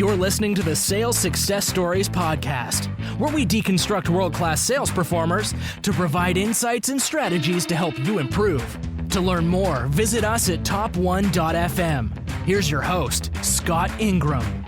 You're listening to the Sales Success Stories podcast, where we deconstruct world-class sales performers to provide insights and strategies to help you improve. To learn more, visit us at top1.fm. Here's your host, Scott Ingram.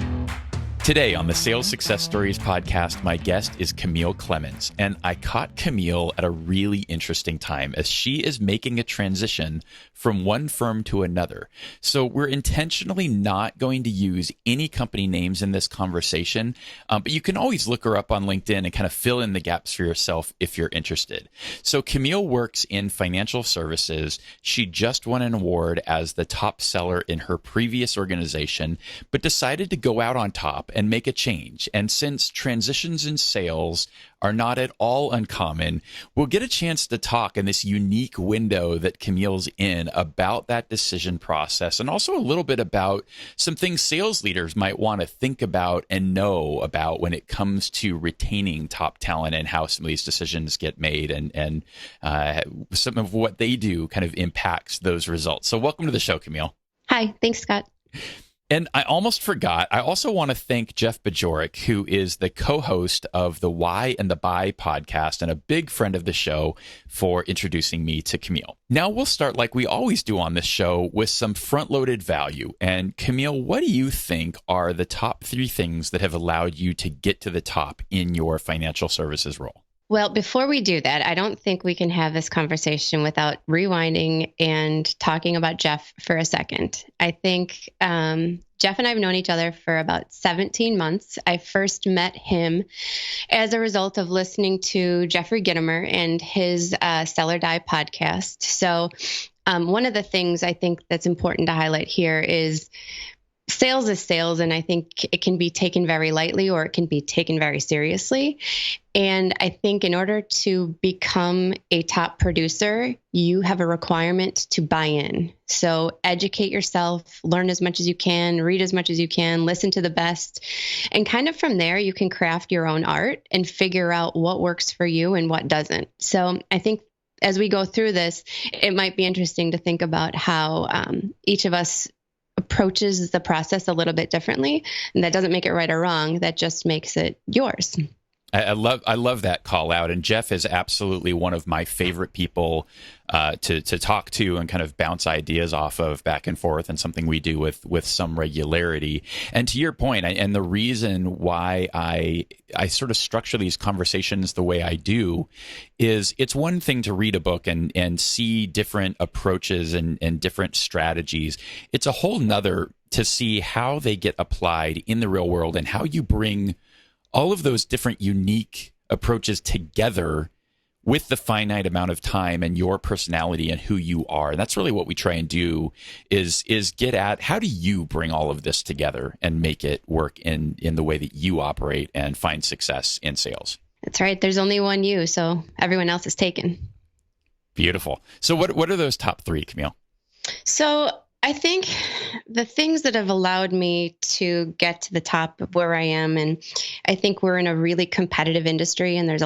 Today on the Sales Success Stories podcast, my guest is Camille Clemons, and I caught Camille at a really interesting time as she is making a transition from one firm to another. So we're intentionally not going to use any company names in this conversation, but you can always look her up on LinkedIn and kind of fill in the gaps for yourself if you're interested. So Camille works in financial services. She just won an award as the top seller in her previous organization, but decided to go out on top and make a change. And since transitions in sales are not at all uncommon, we'll get a chance to talk in this unique window that Camille's in about that decision process, and also a little bit about some things sales leaders might want to think about and know about when it comes to retaining top talent and how some of these decisions get made, and some of what they do kind of impacts those results. So welcome to the show, Camille. Hi, thanks, Scott. And I almost forgot, I also want to thank Jeff Bajorek, who is the co-host of the Why and the Buy podcast and a big friend of the show, for introducing me to Camille. Now we'll start like we always do on this show with some front-loaded value. And Camille, what do you think are the top 3 things that have allowed you to get to the top in your financial services role? Well, before we do that, I don't think we can have this conversation without rewinding and talking about Jeff for a second. I think Jeff and I have known each other for about 17 months. I first met him as a result of listening to Jeffrey Gitomer and his Sell or Die podcast. So one of the things I think that's important to highlight here is sales is sales, and I think it can be taken very lightly or it can be taken very seriously. And I think in order to become a top producer, you have a requirement to buy in. So educate yourself, learn as much as you can, read as much as you can, listen to the best. And kind of from there, you can craft your own art and figure out what works for you and what doesn't. So I think as we go through this, it might be interesting to think about how each of us approaches the process a little bit differently. And that doesn't make it right or wrong. That just makes it yours. I love that call out. And Jeff is absolutely one of my favorite people to talk to and kind of bounce ideas off of back and forth, and something we do with some regularity. And to your point, and the reason why I sort of structure these conversations the way I do is it's one thing to read a book and see different approaches and different strategies. It's a whole nother to see how they get applied in the real world and how you bring all of those different unique approaches together with the finite amount of time and your personality and who you are. And that's really what we try and do is get at how do you bring all of this together and make it work in the way that you operate and find success in sales. That's right. There's only one you, so everyone else is taken. Beautiful. So what are those top 3, Camille? So I think the things that have allowed me to get to the top of where I am, and I think we're in a really competitive industry, and there's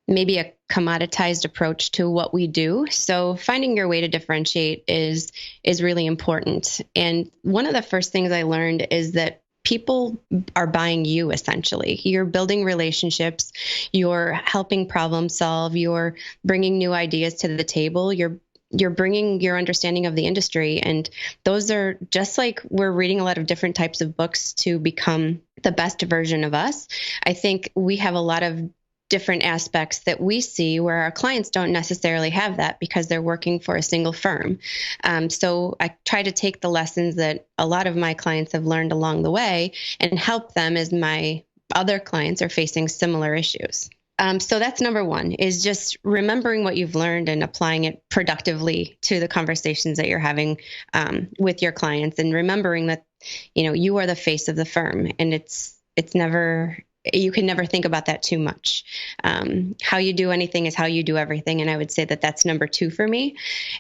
maybe a commoditized approach to what we do. So finding your way to differentiate is really important. And one of the first things I learned is that people are buying you, essentially. You're building relationships, you're helping problem solve, you're bringing new ideas to the table, you're bringing your understanding of the industry. And those are just like we're reading a lot of different types of books to become the best version of us. I think we have a lot of different aspects that we see where our clients don't necessarily have that because they're working for a single firm. So I try to take the lessons that a lot of my clients have learned along the way and help them as my other clients are facing similar issues. So that's number one, is just remembering what you've learned and applying it productively to the conversations that you're having with your clients, and remembering that, you are the face of the firm, and it's never, you can never think about that too much. How you do anything is how you do everything. And I would say that that's number 2 for me,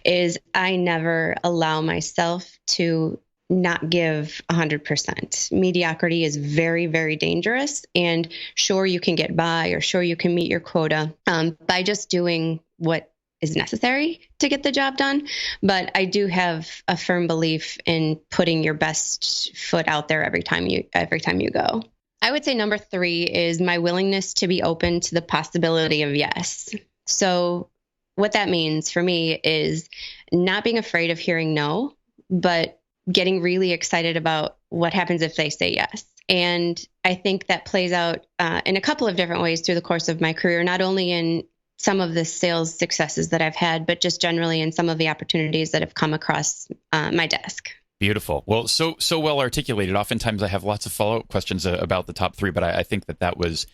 is I never allow myself to not give 100%. Mediocrity is very, very dangerous. And sure, you can get by, or sure, you can meet your quota by just doing what is necessary to get the job done. But I do have a firm belief in putting your best foot out there every time you go. I would say number 3 is my willingness to be open to the possibility of yes. So what that means for me is not being afraid of hearing no, but getting really excited about what happens if they say yes. And I think that plays out in a couple of different ways through the course of my career, not only in some of the sales successes that I've had, but just generally in some of the opportunities that have come across my desk. Beautiful. Well, so well articulated. Oftentimes I have lots of follow-up questions about the top 3, but I think that was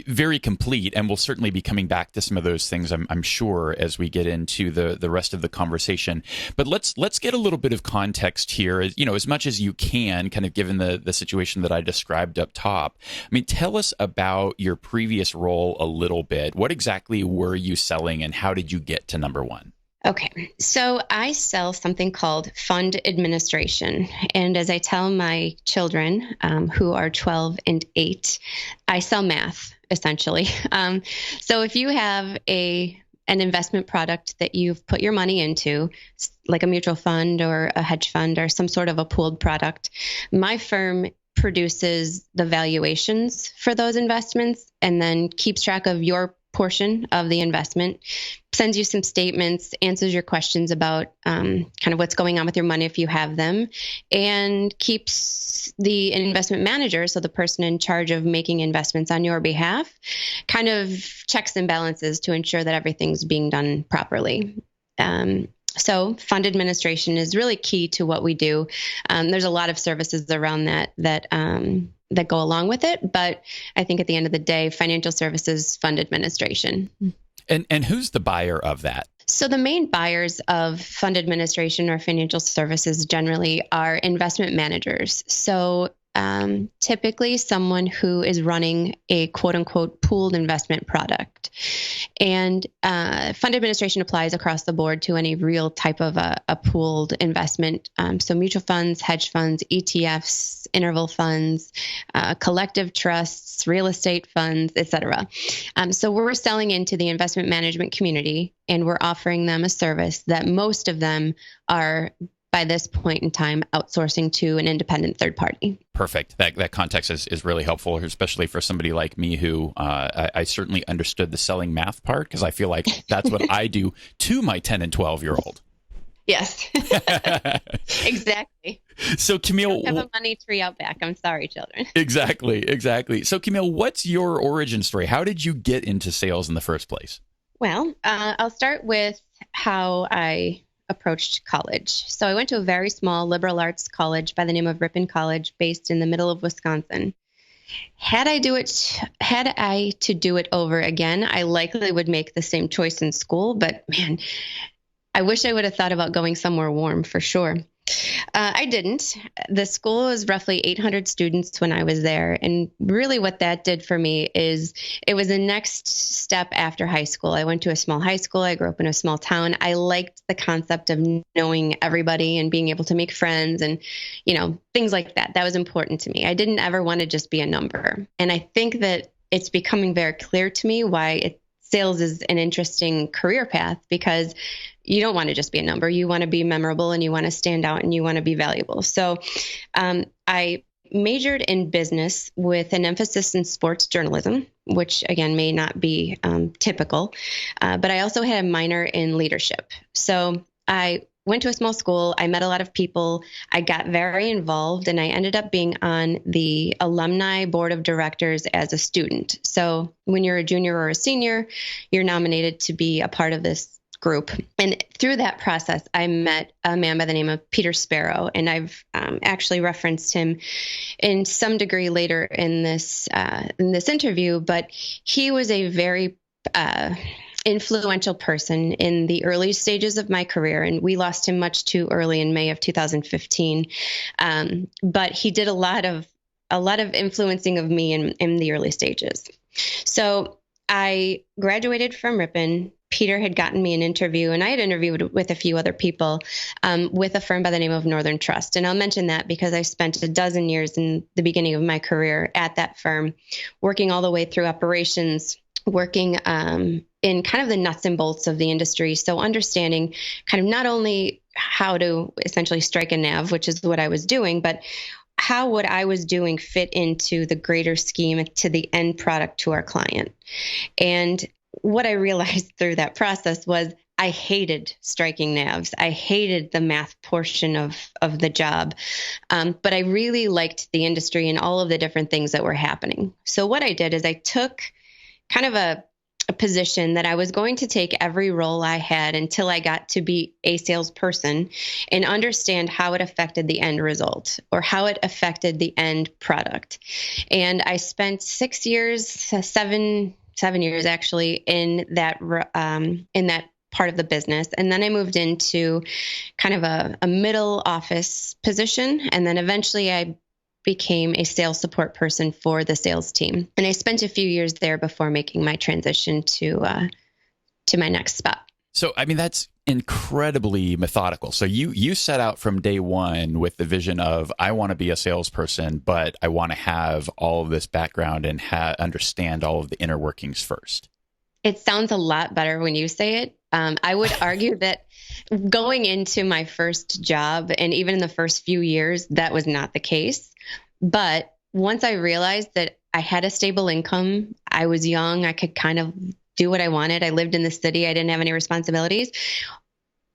very complete, and we'll certainly be coming back to some of those things, I'm sure, as we get into the rest of the conversation. But let's get a little bit of context here, as much as you can, kind of given the situation that I described up top. I mean, tell us about your previous role a little bit. What exactly were you selling, and how did you get to number 1? Okay, so I sell something called fund administration. And as I tell my children, who are 12 and 8, I sell math, essentially. So if you have an investment product that you've put your money into, like a mutual fund or a hedge fund or some sort of a pooled product, my firm produces the valuations for those investments and then keeps track of your portion of the investment, sends you some statements, answers your questions about kind of what's going on with your money if you have them, and keeps the investment manager, so the person in charge of making investments on your behalf, kind of checks and balances to ensure that everything's being done properly. So fund administration is really key to what we do. There's a lot of services around that go along with it, but I think at the end of the day, financial services, fund administration. And who's the buyer of that? So the main buyers of fund administration or financial services generally are investment managers. So typically someone who is running a quote unquote pooled investment product. And fund administration applies across the board to any real type of a pooled investment. So mutual funds, hedge funds, ETFs, interval funds, collective trusts, real estate funds, et cetera. So we're selling into the investment management community, and we're offering them a service that most of them are, by this point in time, outsourcing to an independent third party. Perfect. That context is really helpful, especially for somebody like me who I certainly understood the selling math part, because I feel like that's what I do to my 10 and 12-year-old. Yes, exactly. So Camille, I have a money tree out back. I'm sorry, children. Exactly. So Camille, what's your origin story? How did you get into sales in the first place? Well, I'll start with how I approached college. So I went to a very small liberal arts college by the name of Ripon College, based in the middle of Wisconsin. Had I to do it over again, I likely would make the same choice in school, but man, I wish I would have thought about going somewhere warm for sure. I didn't. The school was roughly 800 students when I was there. And really what that did for me is it was the next step after high school. I went to a small high school. I grew up in a small town. I liked the concept of knowing everybody and being able to make friends and, things like that. That was important to me. I didn't ever want to just be a number. And I think that it's becoming very clear to me why sales is an interesting career path, because you don't want to just be a number. You want to be memorable and you want to stand out and you want to be valuable. So I majored in business with an emphasis in sports journalism, which again may not be typical, but I also had a minor in leadership. So I went to a small school. I met a lot of people. I got very involved, and I ended up being on the alumni board of directors as a student. So when you're a junior or a senior, you're nominated to be a part of this group. And through that process, I met a man by the name of Peter Sparrow, and I've actually referenced him in some degree later in this interview. But he was a very influential person in the early stages of my career, and we lost him much too early in May of 2015. But he did a lot of influencing of me in the early stages. So I graduated from Ripon. Peter had gotten me an interview, and I had interviewed with a few other people with a firm by the name of Northern Trust. And I'll mention that because I spent a dozen years in the beginning of my career at that firm, working all the way through operations, working in kind of the nuts and bolts of the industry. So understanding kind of not only how to essentially strike a nav, which is what I was doing, but how what I was doing fit into the greater scheme to the end product to our client. And what I realized through that process was I hated striking navs. I hated the math portion of the job. But I really liked the industry and all of the different things that were happening. So what I did is I took kind of a position that I was going to take every role I had until I got to be a salesperson and understand how it affected the end result or how it affected the end product. And I spent 6 years, seven years actually in that part of the business. And then I moved into kind of a middle office position. And then eventually I became a sales support person for the sales team. And I spent a few years there before making my transition to my next spot. So, I mean, that's incredibly methodical. So you set out from day one with the vision of, I want to be a salesperson, but I want to have all of this background and understand all of the inner workings first. It sounds a lot better when you say it. I would argue that going into my first job and even in the first few years, that was not the case. But once I realized that I had a stable income, I was young, I could kind of do what I wanted. I lived in the city. I didn't have any responsibilities.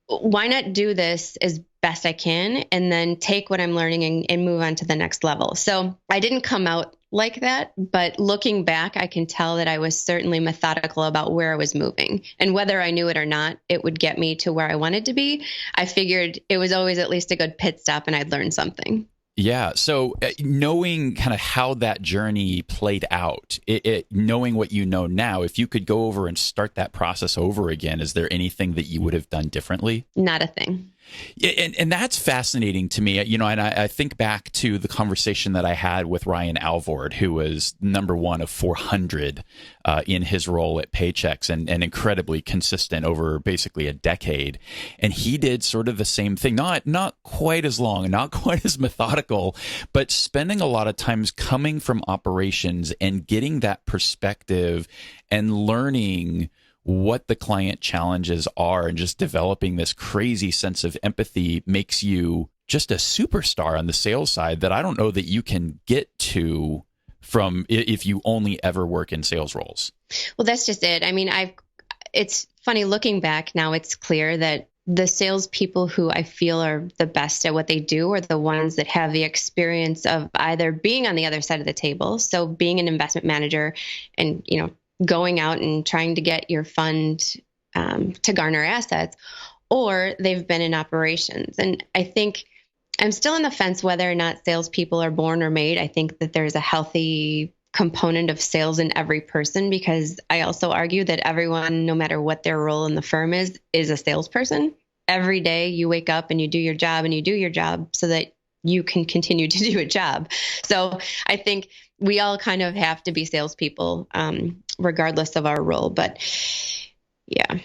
Why not do this as best I can and then take what I'm learning and move on to the next level? So I didn't come out like that, but looking back, I can tell that I was certainly methodical about where I was moving, and whether I knew it or not, it would get me to where I wanted to be. I figured it was always at least a good pit stop and I'd learn something. Yeah. So knowing kind of how that journey played out, knowing what you know now, if you could go over and start that process over again, is there anything that you would have done differently? Not a thing. Yeah, and that's fascinating to me, and I think back to the conversation that I had with Ryan Alvord, who was number one of 400 in his role at Paychex and incredibly consistent over basically a decade. And he did sort of the same thing, not quite as long, not quite as methodical, but spending a lot of times coming from operations and getting that perspective and learning what the client challenges are, and just developing this crazy sense of empathy makes you just a superstar on the sales side that I don't know that you can get to from if you only ever work in sales roles. Well, that's just it. I mean, it's funny looking back now, it's clear that the salespeople who I feel are the best at what they do are the ones that have the experience of either being on the other side of the table. So being an investment manager and, going out and trying to get your fund to garner assets, or they've been in operations. And I think I'm still on the fence whether or not salespeople are born or made. I think that there's a healthy component of sales in every person, because I also argue that everyone, no matter what their role in the firm is a salesperson. Every day you wake up and you do your job so that you can continue to do a job. So I think we all kind of have to be salespeople, regardless of our role. But yeah,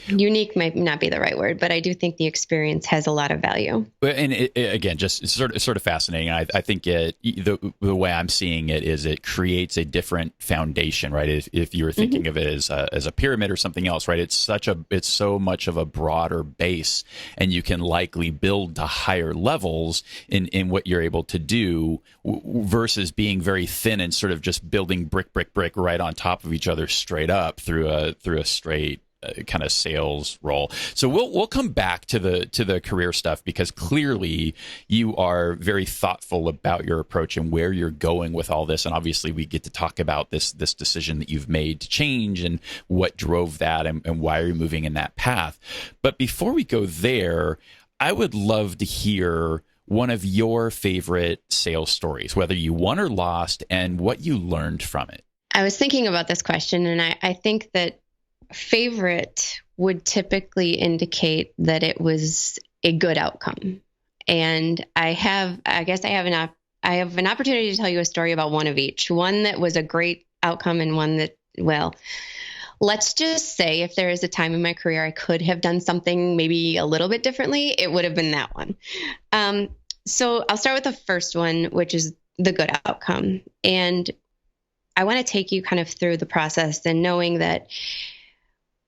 unique might not be the right word, but I do think the experience has a lot of value. And again, just sort of fascinating. I think the way I'm seeing it is it creates a different foundation, right? If you're thinking of it as a pyramid or something else, right? It's so much of a broader base, and you can likely build to higher levels in what you're able to do versus being very thin and sort of just building brick right on top of each other straight up through a straight kind of sales role. So we'll come back to the career stuff, because clearly you are very thoughtful about your approach and where you're going with all this. And obviously we get to talk about this decision that you've made to change and what drove that and why you're moving in that path. But before we go there, I would love to hear one of your favorite sales stories, whether you won or lost, and what you learned from it. I was thinking about this question, and I think that favorite would typically indicate that it was a good outcome. And I have an opportunity to tell you a story about one of each. One that was a great outcome and one that, well, let's just say if there is a time in my career I could have done something maybe a little bit differently, it would have been that one. So I'll start with the first one, which is the good outcome. And I want to take you kind of through the process and knowing that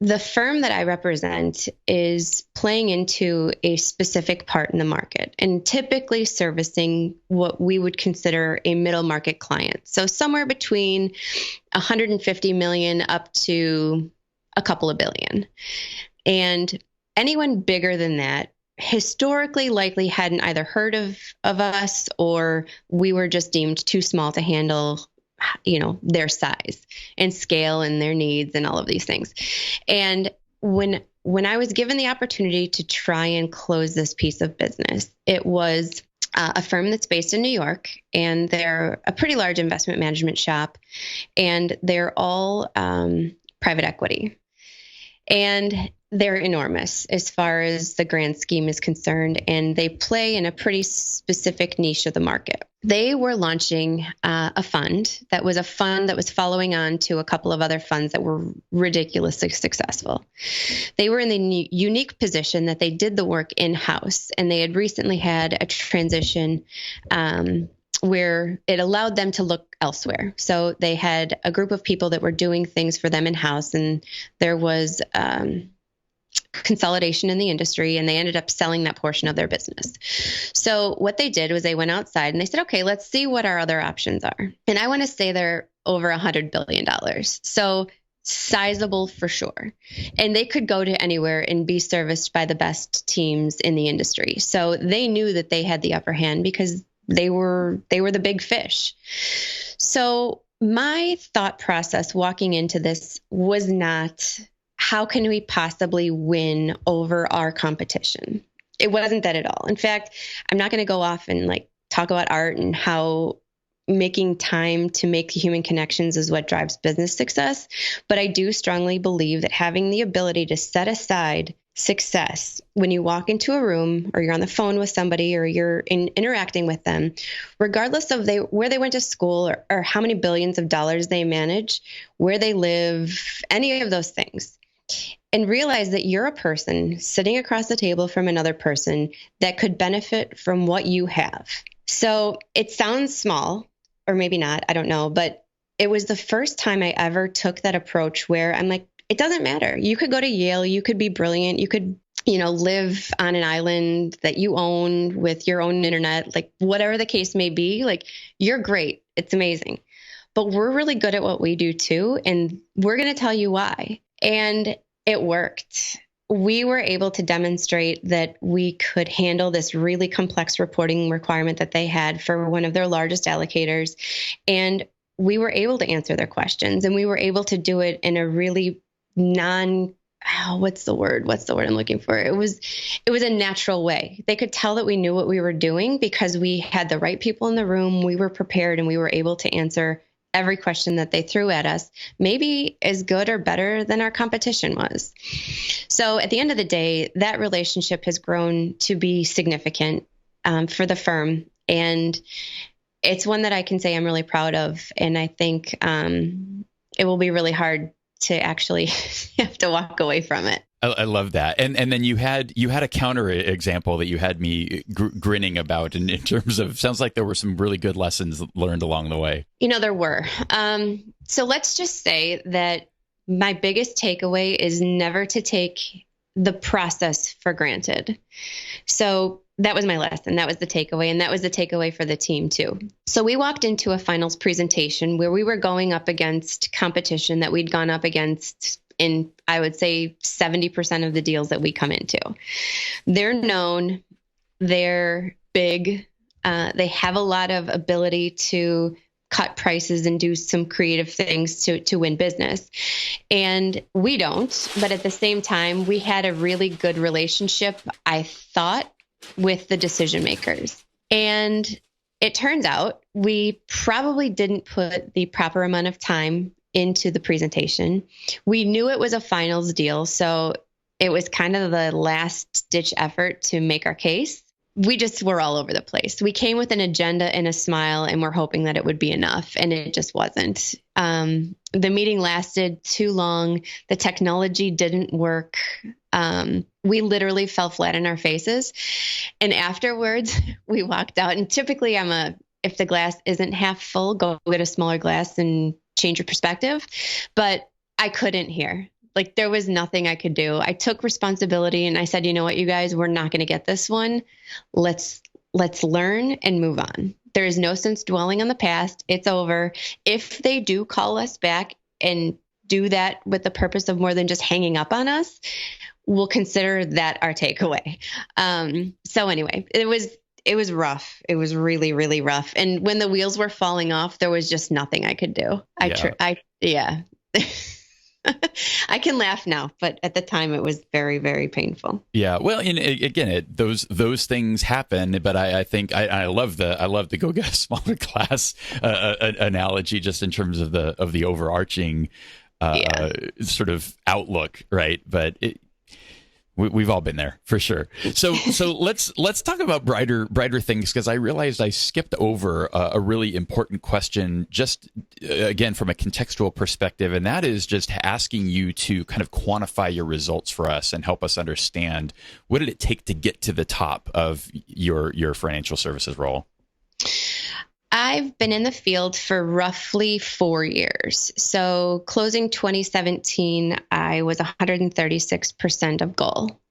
the firm that I represent is playing into a specific part in the market and typically servicing what we would consider a middle market client. So somewhere between 150 million up to a couple of billion. And anyone bigger than that historically likely hadn't either heard of us, or we were just deemed too small to handle, their size and scale and their needs and all of these things. And when I was given the opportunity to try and close this piece of business, it was a firm that's based in New York, and they're a pretty large investment management shop, and they're all private equity. And they're enormous as far as the grand scheme is concerned, and they play in a pretty specific niche of the market. They were launching a fund that was following on to a couple of other funds that were ridiculously successful. They were in the unique position that they did the work in-house, and they had recently had a transition where it allowed them to look elsewhere. So they had a group of people that were doing things for them in-house, and there was consolidation in the industry, and they ended up selling that portion of their business. So what they did was they went outside and they said, okay, let's see what our other options are. And I want to say they're over $100 billion. So sizable for sure. And they could go to anywhere and be serviced by the best teams in the industry. So they knew that they had the upper hand because they were the big fish. So my thought process walking into this was not, how can we possibly win over our competition? It wasn't that at all. In fact, I'm not going to go off and talk about art and how making time to make human connections is what drives business success. But I do strongly believe that having the ability to set aside success when you walk into a room, or you're on the phone with somebody, or you're interacting with them, regardless of where they went to school, or how many billions of dollars they manage, where they live, any of those things. And realize that you're a person sitting across the table from another person that could benefit from what you have. So it sounds small, or maybe not, I don't know, but it was the first time I ever took that approach where I'm like, it doesn't matter. You could go to Yale, you could be brilliant, you could, live on an island that you own with your own internet, whatever the case may be, you're great. It's amazing. But we're really good at what we do too, and we're going to tell you why. And it worked. We were able to demonstrate that we could handle this really complex reporting requirement that they had for one of their largest allocators. And we were able to answer their questions, and we were able to do it in a really what's the word I'm looking for? It was a natural way. They could tell that we knew what we were doing because we had the right people in the room. We were prepared, and we were able to answer every question that they threw at us, maybe as good or better than our competition was. So at the end of the day, that relationship has grown to be significant for the firm. And it's one that I can say I'm really proud of. And I think it will be really hard to actually have to walk away from it. I love that. And then you had a counter example that you had me grinning about in terms of, sounds like there were some really good lessons learned along the way. There were. So let's just say that my biggest takeaway is never to take the process for granted. So that was my lesson. That was the takeaway. And that was the takeaway for the team too. So we walked into a finals presentation where we were going up against competition that we'd gone up against in, I would say, 70% of the deals that we come into. They're known, they're big, they have a lot of ability to cut prices and do some creative things to win business. And we don't, but at the same time, we had a really good relationship, I thought, with the decision makers. And it turns out we probably didn't put the proper amount of time into the presentation. We knew it was a finals deal, so it was kind of the last ditch effort to make our case. We just were all over the place. We came with an agenda and a smile, and we're hoping that it would be enough, and it just wasn't. The meeting lasted too long. The technology didn't work. We literally fell flat on our faces. And afterwards, we walked out. And typically, if the glass isn't half full, go get a smaller glass and change your perspective, but I couldn't hear. Like there was nothing I could do. I took responsibility and I said, you know what, you guys, we're not going to get this one. Let's learn and move on. There is no sense dwelling on the past. It's over. If they do call us back and do that with the purpose of more than just hanging up on us, we'll consider that our takeaway. So anyway, it was rough. It was really, really rough. And when the wheels were falling off, there was just nothing I could do. Yeah. I can laugh now, but at the time it was very, very painful. Yeah. Well, and again, those things happen, but I think I love the go get a smaller class analogy, just in terms of the overarching sort of outlook, right? But we've all been there for sure. So let's talk about brighter things, because I realized I skipped over a really important question, just again from a contextual perspective, and that is just asking you to kind of quantify your results for us and help us understand what did it take to get to the top of your financial services role. I've been in the field for roughly 4 years. So closing 2017, I was 136% of goal.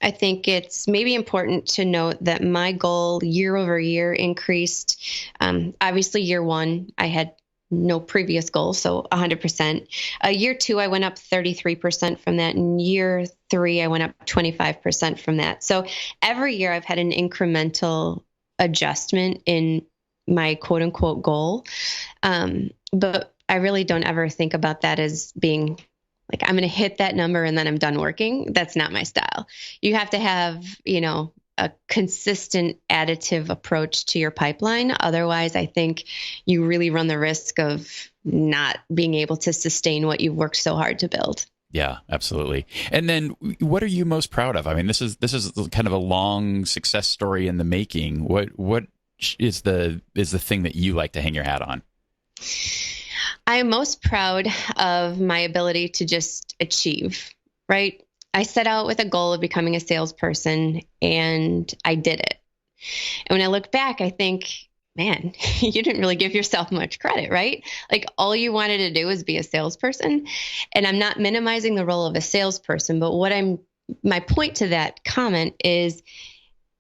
I think it's maybe important to note that my goal year over year increased. Obviously, year one, I had no previous goal, so 100%. Year two, I went up 33% from that. And year three, I went up 25% from that. So every year I've had an incremental adjustment in my quote unquote goal. But I really don't ever think about that as being like, I'm going to hit that number and then I'm done working. That's not my style. You have to have, a consistent additive approach to your pipeline. Otherwise, I think you really run the risk of not being able to sustain what you've worked so hard to build. Yeah, absolutely. And then what are you most proud of? I mean, this is kind of a long success story in the making. What is the thing that you like to hang your hat on? I am most proud of my ability to just achieve, right? I set out with a goal of becoming a salesperson and I did it. And when I look back, I think, man, you didn't really give yourself much credit, right? Like all you wanted to do was be a salesperson. And I'm not minimizing the role of a salesperson, but my point to that comment is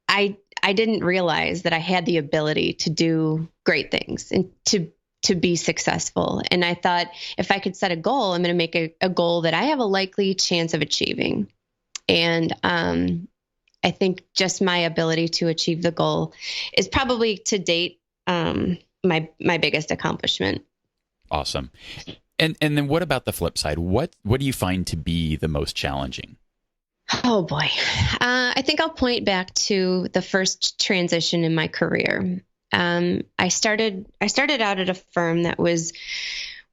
I didn't realize that I had the ability to do great things and to be successful. And I thought if I could set a goal, I'm going to make a goal that I have a likely chance of achieving. And I think just my ability to achieve the goal is probably to date my biggest accomplishment. Awesome. And then what about the flip side? What do you find to be the most challenging? Oh boy. I think I'll point back to the first transition in my career. I started out at a firm that was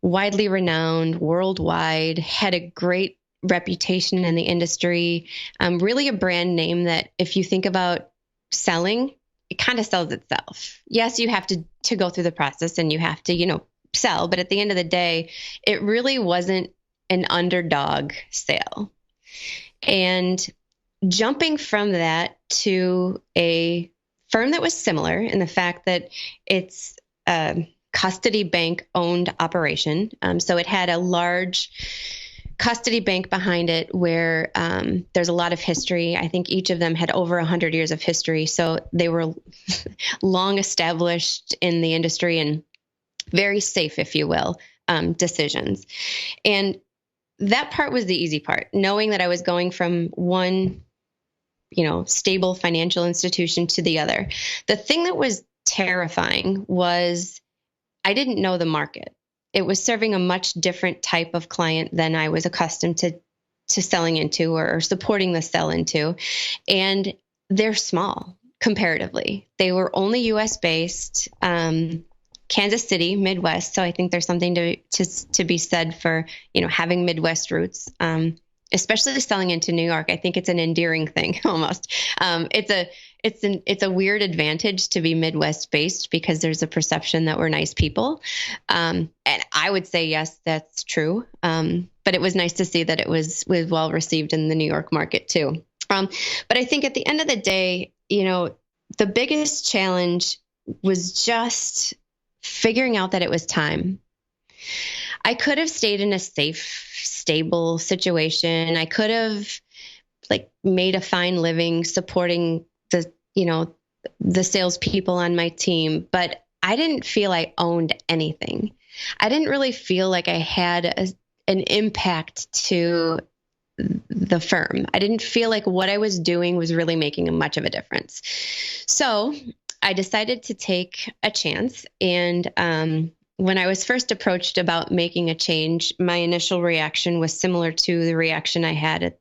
widely renowned worldwide, had a great reputation in the industry, really a brand name that if you think about selling, it kind of sells itself. Yes, you have to go through the process and you have to, sell, but at the end of the day, it really wasn't an underdog sale. And jumping from that to a firm that was similar in the fact that it's a custody bank owned operation. So it had a large custody bank behind it where there's a lot of history. I think each of them had over 100 years of history. So they were long established in the industry and very safe, if you will, decisions. And that part was the easy part, knowing that I was going from one stable financial institution to the other. The thing that was terrifying was I didn't know the market. It was serving a much different type of client than I was accustomed to selling into or supporting the sell into. And they're small comparatively. They were only US based, Kansas City, Midwest. So I think there's something to be said for, having Midwest roots. Especially selling into New York. I think it's an endearing thing almost. It's a weird advantage to be Midwest based because there's a perception that we're nice people. And I would say, yes, that's true. But it was nice to see that it was well received in the New York market too. But I think at the end of the day, the biggest challenge was just figuring out that it was time. I could have stayed in a safe, stable situation. I could have like made a fine living supporting the salespeople on my team, but I didn't feel I owned anything. I didn't really feel like I had an impact to the firm. I didn't feel like what I was doing was really making much of a difference. So I decided to take a chance. And when I was first approached about making a change, my initial reaction was similar to the reaction I had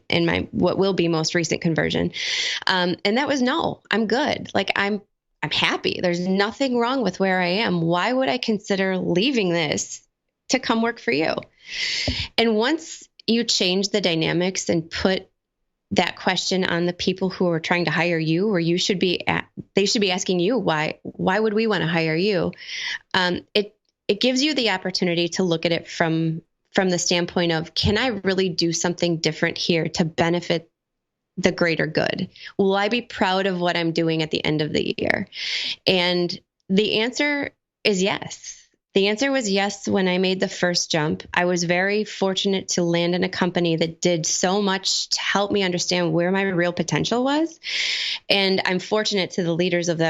in my what will be most recent conversion. And that was no, I'm good. Like I'm happy. There's nothing wrong with where I am. Why would I consider leaving this to come work for you? And once you change the dynamics and put that question on the people who are trying to hire you, or they should be asking you, why would we want to hire you? It gives you the opportunity to look at it from the standpoint of, can I really do something different here to benefit the greater good? Will I be proud of what I'm doing at the end of the year? And the answer is yes. The answer was yes when I made the first jump. I was very fortunate to land in a company that did so much to help me understand where my real potential was. And I'm fortunate to the leaders of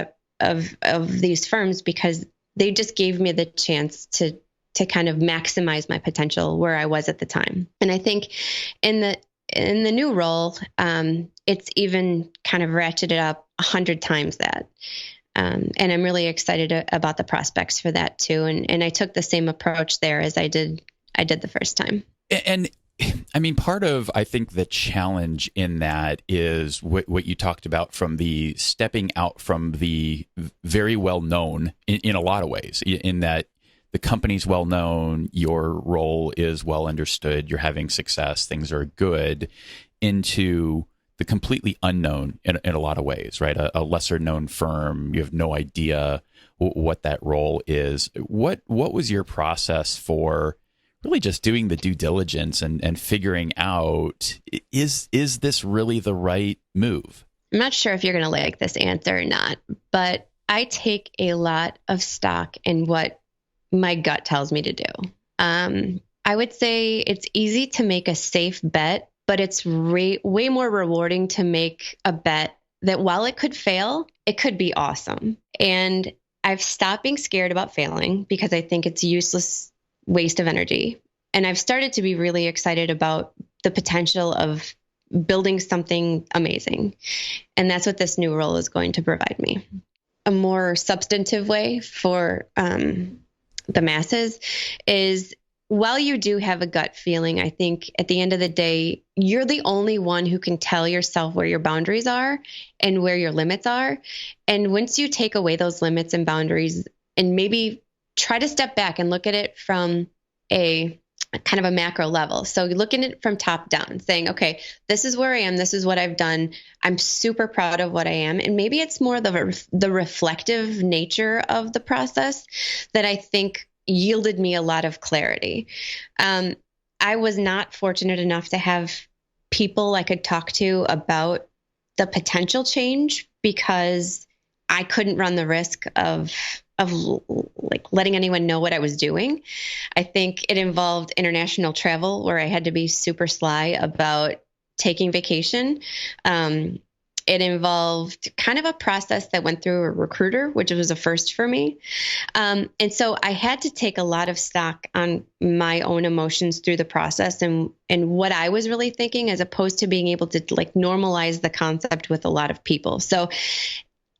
these firms because they just gave me the chance to kind of maximize my potential where I was at the time. And I think in the new role, it's even kind of ratcheted up 100 times that. And I'm really excited about the prospects for that too. And I took the same approach there as I did the first time. And I mean, part of, I think, the challenge in that is what you talked about from the stepping out from the very well known in a lot of ways, in that the company's well known, your role is well understood, you're having success, things are good, into the completely unknown in a lot of ways, right? A lesser known firm, you have no idea what that role is. What was your process for really just doing the due diligence and figuring out, is this really the right move? I'm not sure if you're going to like this answer or not, but I take a lot of stock in what my gut tells me to do. I would say it's easy to make a safe bet, but it's way more rewarding to make a bet that while it could fail, it could be awesome. And I've stopped being scared about failing because I think it's a useless waste of energy. And I've started to be really excited about the potential of building something amazing. And that's what this new role is going to provide me. A more substantive way for the masses is, while you do have a gut feeling, I think at the end of the day, you're the only one who can tell yourself where your boundaries are and where your limits are. And once you take away those limits and boundaries and maybe try to step back and look at it from a kind of a macro level. So you're looking at it from top down, saying, okay, this is where I am. This is what I've done. I'm super proud of what I am. And maybe it's more the reflective nature of the process that I think yielded me a lot of clarity. I was not fortunate enough to have people I could talk to about the potential change because I couldn't run the risk of like letting anyone know what I was doing. I think it involved international travel where I had to be super sly about taking vacation. It involved kind of a process that went through a recruiter, which was a first for me. And so I had to take a lot of stock on my own emotions through the process and what I was really thinking, as opposed to being able to like normalize the concept with a lot of people. So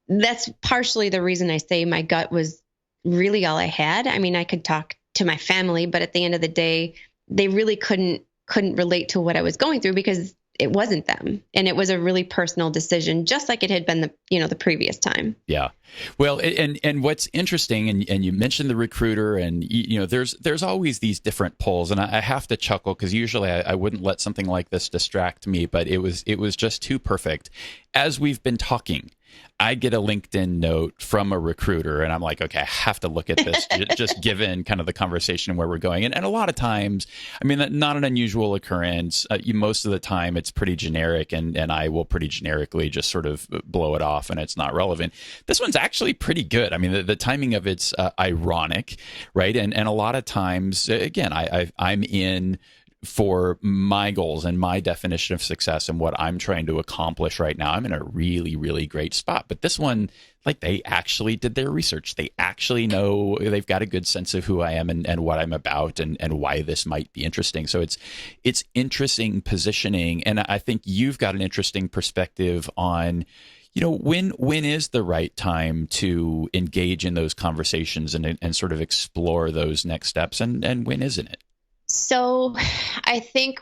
that's partially the reason I say my gut was really all I had. I mean, I could talk to my family, but at the end of the day, they really couldn't relate to what I was going through because it wasn't them. And it was a really personal decision, just like it had been the previous time. Yeah. Well, and what's interesting, and you mentioned the recruiter, and there's always these different polls, and I have to chuckle because usually I wouldn't let something like this distract me, but it was just too perfect. As we've been talking, I get a LinkedIn note from a recruiter and I'm like, okay, I have to look at this just given kind of the conversation where we're going. And a lot of times, I mean, not an unusual occurrence. Most of the time it's pretty generic and I will pretty generically just sort of blow it off and it's not relevant. This one's actually pretty good. I mean, the timing of it's ironic, right? And a lot of times, again, I'm in for my goals and my definition of success and what I'm trying to accomplish right now. I'm in a really, really great spot. But this one, like, they actually did their research. They actually know, they've got a good sense of who I am and what I'm about and why this might be interesting. So it's interesting positioning. And I think you've got an interesting perspective on, when is the right time to engage in those conversations and sort of explore those next steps, and when isn't it? So I think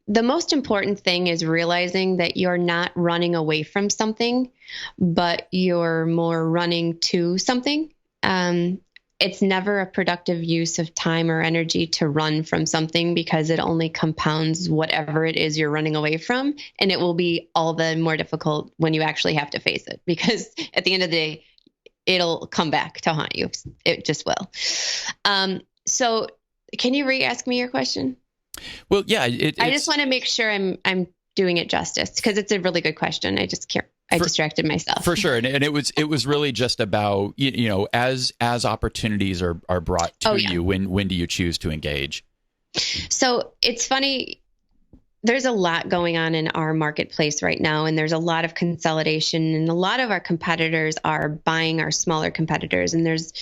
the most important thing is realizing that you're not running away from something, but you're more running to something. It's never a productive use of time or energy to run from something because it only compounds whatever it is you're running away from. And it will be all the more difficult when you actually have to face it, because at the end of the day, it'll come back to haunt you. It just will. So can you re-ask me your question? Well, yeah. I just want to make sure I'm doing it justice, because it's a really good question. I just can't. I distracted myself. For sure. And it was really just about, as opportunities are brought to you, when do you choose to engage? So it's funny. There's a lot going on in our marketplace right now, and there's a lot of consolidation, and a lot of our competitors are buying our smaller competitors. And there's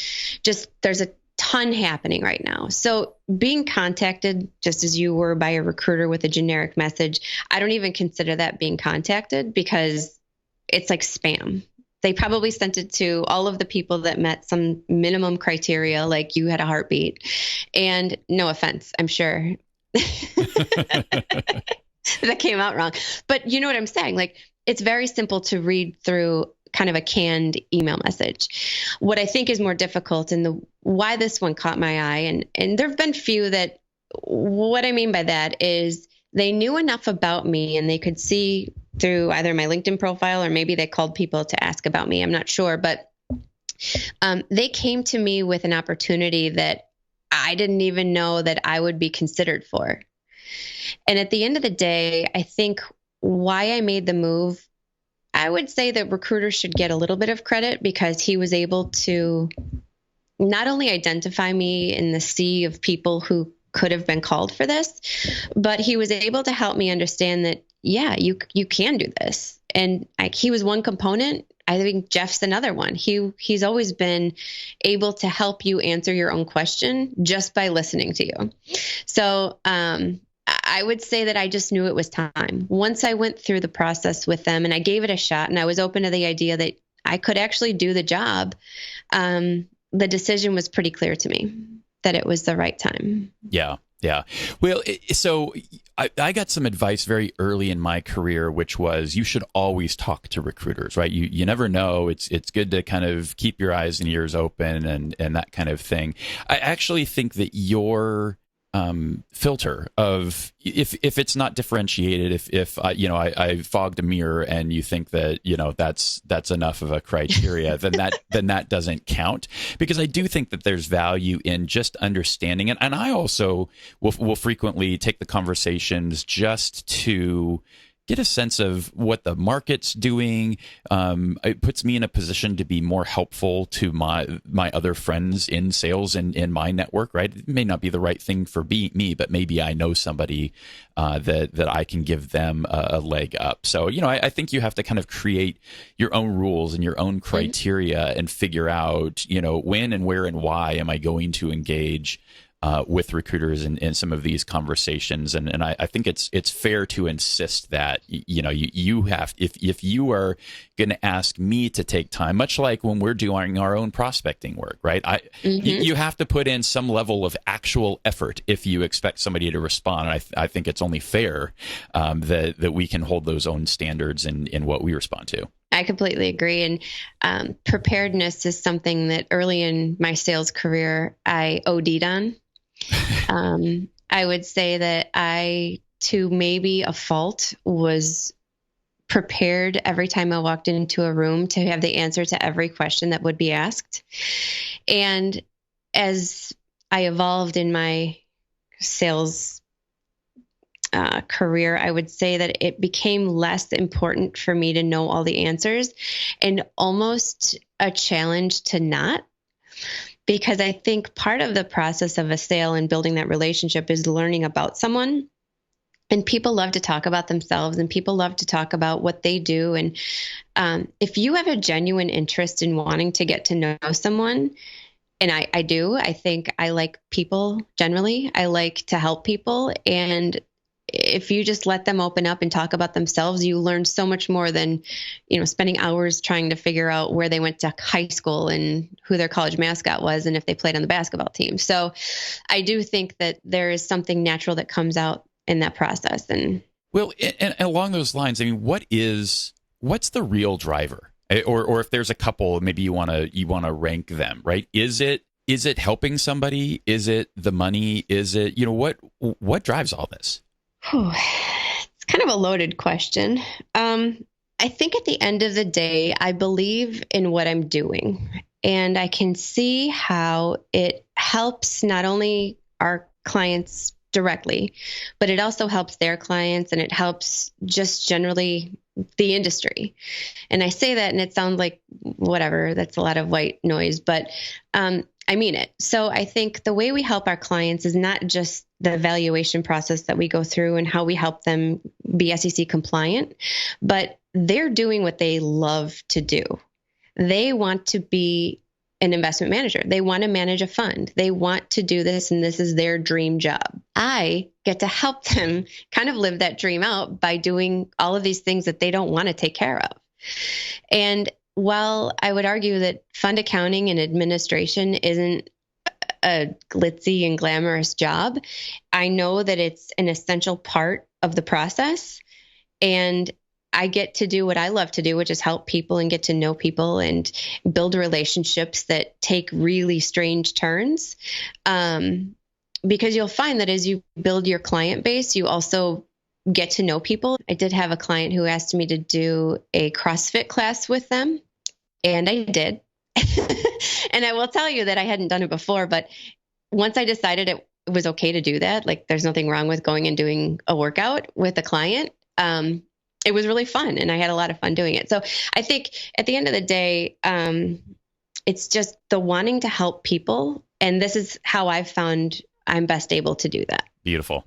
a ton happening right now. So being contacted, just as you were, by a recruiter with a generic message, I don't even consider that being contacted, because it's like spam. They probably sent it to all of the people that met some minimum criteria, like you had a heartbeat. And no offense, I'm sure that came out wrong. But you know what I'm saying? Like, it's very simple to read through kind of a canned email message. What I think is more difficult, and why this one caught my eye, and there have been few that, what I mean by that is they knew enough about me and they could see through either my LinkedIn profile, or maybe they called people to ask about me. I'm not sure, but they came to me with an opportunity that I didn't even know that I would be considered for. And at the end of the day, I think why I made the move, I would say that recruiters should get a little bit of credit, because he was able to not only identify me in the sea of people who could have been called for this, but he was able to help me understand that, yeah, you can do this. And he was one component. I think Jeff's another one. He's always been able to help you answer your own question just by listening to you. So I would say that I just knew it was time. Once I went through the process with them and I gave it a shot, and I was open to the idea that I could actually do the job, the decision was pretty clear to me that it was the right time. Yeah. Yeah. Well, so I got some advice very early in my career, which was you should always talk to recruiters, right? You never know. It's good to kind of keep your eyes and ears open and that kind of thing. I actually think that your filter of if it's not differentiated, if I fogged a mirror and you think that that's enough of a criteria, then that doesn't count, because I do think that there's value in just understanding it. And I also will frequently take the conversations just to get a sense of what the market's doing. It puts me in a position to be more helpful to my other friends in sales and in my network, right? It may not be the right thing for me, but maybe I know somebody that I can give them a leg up. So, I think you have to kind of create your own rules and your own criteria and figure out, when and where and why am I going to engage with recruiters in some of these conversations. And I think it's fair to insist that, you have, if you are going to ask me to take time, much like when we're doing our own prospecting work, right? You have to put in some level of actual effort if you expect somebody to respond. And I think it's only fair that we can hold those own standards in what we respond to. I completely agree. And preparedness is something that early in my sales career, I OD'd on. I would say that I, to maybe a fault, was prepared every time I walked into a room to have the answer to every question that would be asked. And as I evolved in my sales career, I would say that it became less important for me to know all the answers and almost a challenge to not. Because I think part of the process of a sale and building that relationship is learning about someone. And people love to talk about themselves, and people love to talk about what they do. And if you have a genuine interest in wanting to get to know someone, and I do, I think I like people generally. I like to help people. And if you just let them open up and talk about themselves, you learn so much more than, spending hours trying to figure out where they went to high school and who their college mascot was and if they played on the basketball team. So I do think that there is something natural that comes out in that process. And well, and along those lines, I mean, what's the real driver? Or if there's a couple, maybe you want to rank them, right? Is it helping somebody? Is it the money? Is it, what drives all this? It's kind of a loaded question. I think at the end of the day, I believe in what I'm doing, and I can see how it helps not only our clients directly, but it also helps their clients, and it helps just generally the industry. And I say that and it sounds like whatever, that's a lot of white noise, but I mean it. So I think the way we help our clients is not just the evaluation process that we go through and how we help them be SEC compliant, but they're doing what they love to do. They want to be an investment manager. They want to manage a fund. They want to do this, and this is their dream job. I get to help them kind of live that dream out by doing all of these things that they don't want to take care of. And while I would argue that fund accounting and administration isn't a glitzy and glamorous job, I know that it's an essential part of the process. And I get to do what I love to do, which is help people and get to know people and build relationships that take really strange turns. Because you'll find that as you build your client base, you also get to know people. I did have a client who asked me to do a CrossFit class with them, and I did. And I will tell you that I hadn't done it before, but once I decided it was okay to do that, like there's nothing wrong with going and doing a workout with a client, it was really fun, and I had a lot of fun doing it. So I think at the end of the day, it's just the wanting to help people. And this is how I've found I'm best able to do that. Beautiful.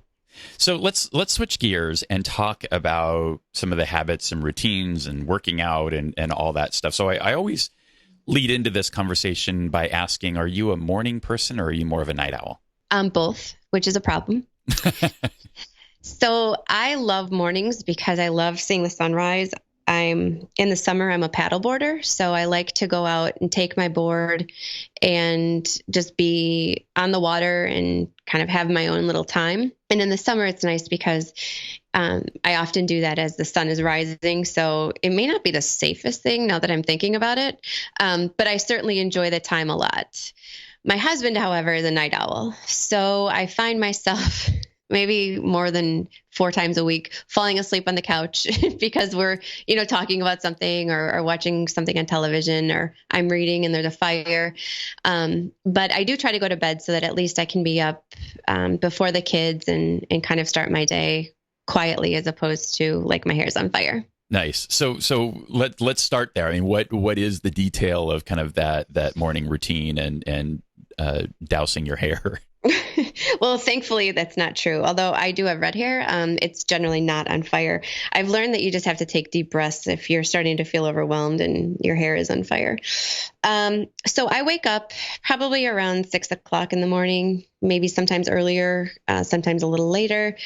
So let's switch gears and talk about some of the habits and routines and working out and all that stuff. So I always lead into this conversation by asking, are you a morning person or are you more of a night owl? Both, which is a problem. So I love mornings because I love seeing the sunrise. In the summer, I'm a paddleboarder. So I like to go out and take my board and just be on the water and kind of have my own little time. And in the summer, it's nice because I often do that as the sun is rising. So it may not be the safest thing now that I'm thinking about it, but I certainly enjoy the time a lot. My husband, however, is a night owl. So I find myself maybe more than 4 times a week falling asleep on the couch because we're, talking about something or watching something on television, or I'm reading and there's a fire. But I do try to go to bed so that at least I can be up before the kids and kind of start my day quietly, as opposed to like my hair's on fire. Nice. So let's start there. I mean, what is the detail of kind of that morning routine and dousing your hair? Well, thankfully, that's not true. Although I do have red hair, it's generally not on fire. I've learned that you just have to take deep breaths if you're starting to feel overwhelmed and your hair is on fire. So I wake up probably around 6 o'clock in the morning, maybe sometimes earlier, sometimes a little later.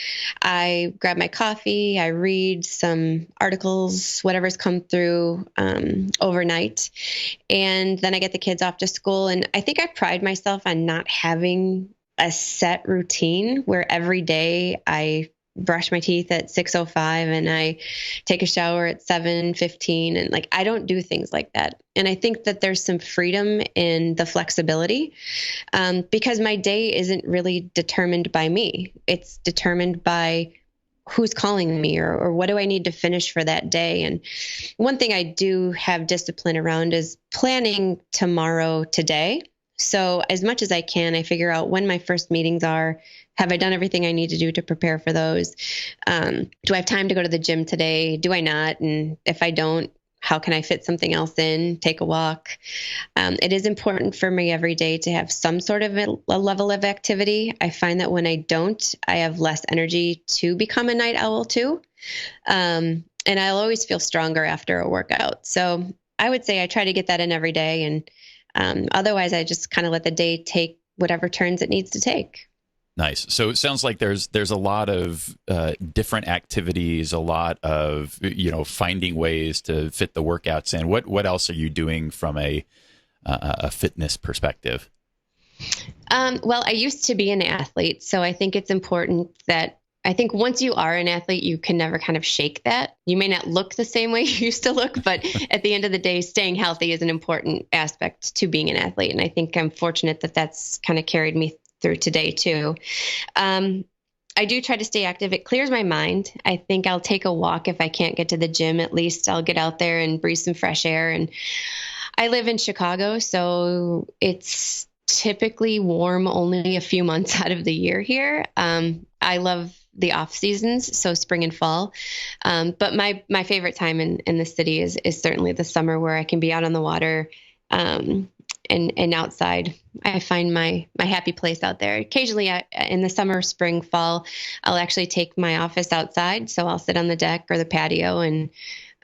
I grab my coffee, I read some articles, whatever's come through overnight, and then I get the kids off to school. And I think I pride myself on not having a set routine where every day I brush my teeth at 6:05 and I take a shower at 7:15. And I don't do things like that. And I think that there's some freedom in the flexibility because my day isn't really determined by me. It's determined by who's calling me or what do I need to finish for that day. And one thing I do have discipline around is planning tomorrow today. So as much as I can, I figure out when my first meetings are. Have I done everything I need to do to prepare for those? Do I have time to go to the gym today? Do I not? And if I don't, how can I fit something else in? Take a walk. It is important for me every day to have some sort of a level of activity. I find that when I don't, I have less energy to become a night owl too. And I'll always feel stronger after a workout. So I would say I try to get that in every day. And otherwise, I just kind of let the day take whatever turns it needs to take. Nice. So it sounds like there's a lot of different activities, a lot of finding ways to fit the workouts in. What else are you doing from a fitness perspective? Well, I used to be an athlete, so I think it's important that I think once you are an athlete, you can never kind of shake that. You may not look the same way you used to look, but at the end of the day, staying healthy is an important aspect to being an athlete. And I think I'm fortunate that that's kind of carried me through today too. I do try to stay active. It clears my mind. I think I'll take a walk if I can't get to the gym. At least I'll get out there and breathe some fresh air. And I live in Chicago, so it's typically warm only a few months out of the year here. I love the off seasons, so spring and fall. But my favorite time in the city is certainly the summer, where I can be out on the water and outside. I find my happy place out there. Occasionally in the summer, spring, fall, I'll actually take my office outside. So I'll sit on the deck or the patio, and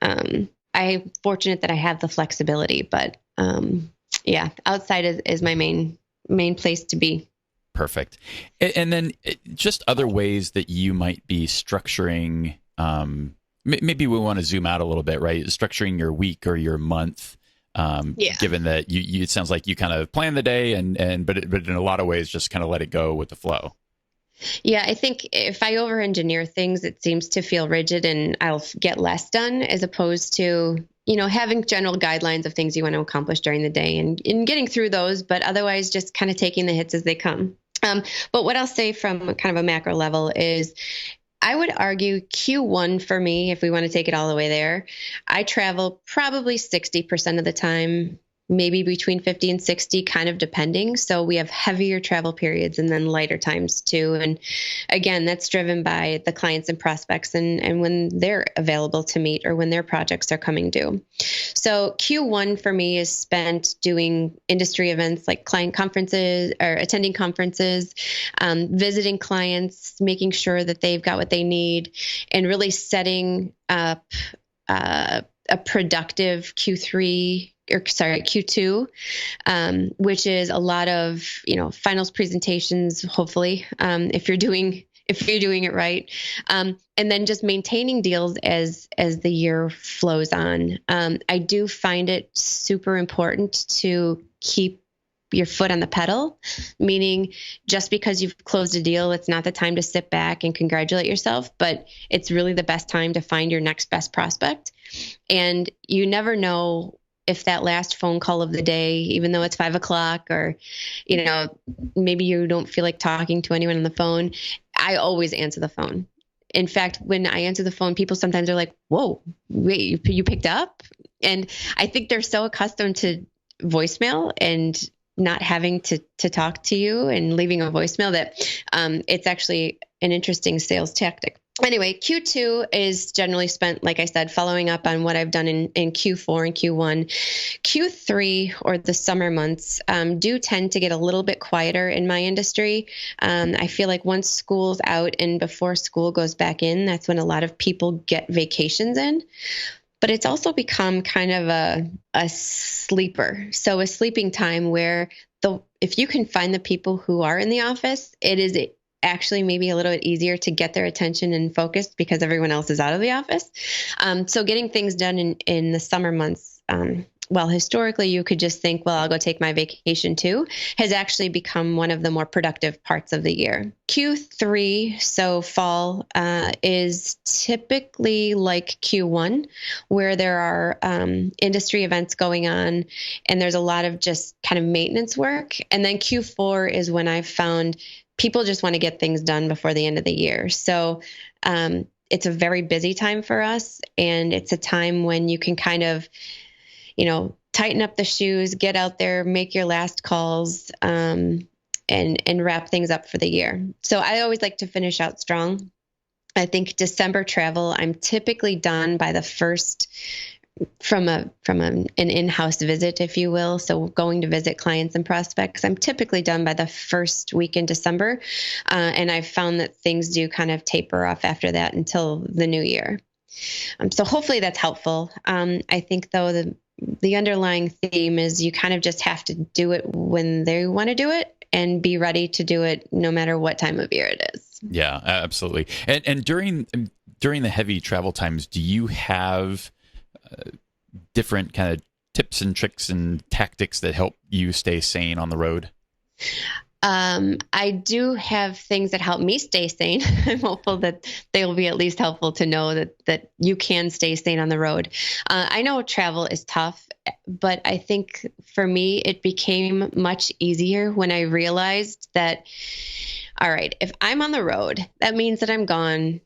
I'm fortunate that I have the flexibility, but yeah, outside is my main place to be. Perfect. And then just other ways that you might be structuring, maybe we want to zoom out a little bit, right? Structuring your week or your month. Given that you it sounds like you kind of plan the day but in a lot of ways just kind of let it go with the flow. Yeah, I think if I over engineer things, it seems to feel rigid and I'll get less done, as opposed to, having general guidelines of things you want to accomplish during the day and getting through those, but otherwise just kind of taking the hits as they come. But what I'll say from kind of a macro level is, I would argue Q1 for me, if we want to take it all the way there, I travel probably 60% of the time, maybe between 50 and 60, kind of depending. So we have heavier travel periods and then lighter times too. And again, that's driven by the clients and prospects and when they're available to meet or when their projects are coming due. So Q1 for me is spent doing industry events like client conferences or attending conferences, visiting clients, making sure that they've got what they need, and really setting up a productive Q2, which is a lot of, finals presentations, hopefully, if you're doing it right. And then just maintaining deals as the year flows on. I do find it super important to keep your foot on the pedal, meaning just because you've closed a deal, it's not the time to sit back and congratulate yourself, but it's really the best time to find your next best prospect. And you never know if that last phone call of the day, even though it's 5 o'clock or, maybe you don't feel like talking to anyone on the phone, I always answer the phone. In fact, when I answer the phone, people sometimes are like, whoa, wait, you picked up? And I think they're so accustomed to voicemail and not having to talk to you and leaving a voicemail that it's actually an interesting sales tactic. Anyway, Q2 is generally spent, like I said, following up on what I've done in Q4 and Q1. Q3, or the summer months, do tend to get a little bit quieter in my industry. I feel like once school's out and before school goes back in, that's when a lot of people get vacations in. But it's also become kind of a sleeper. So a sleeping time where if you can find the people who are in the office, it is actually maybe a little bit easier to get their attention and focus because everyone else is out of the office. So getting things done in the summer months, while historically you could just think, well, I'll go take my vacation too, has actually become one of the more productive parts of the year. Q3, so fall, is typically like Q1, where there are industry events going on and there's a lot of just kind of maintenance work. And then Q4 is when I've found people just want to get things done before the end of the year. So it's a very busy time for us. And it's a time when you can kind of, tighten up the shoes, get out there, make your last calls, and wrap things up for the year. So I always like to finish out strong. I think December travel, I'm typically done by the first from an in-house visit, if you will. So going to visit clients and prospects, I'm typically done by the first week in December. And I've found that things do kind of taper off after that until the new year. So hopefully that's helpful. I think though the underlying theme is you kind of just have to do it when they want to do it and be ready to do it no matter what time of year it is. Yeah, absolutely. And during the heavy travel times, do you have different kind of tips and tricks and tactics that help you stay sane on the road? I do have things that help me stay sane. I'm hopeful that they will be at least helpful to know that you can stay sane on the road. I know travel is tough, but I think for me, it became much easier when I realized that, all right, if I'm on the road, that means that I'm gone,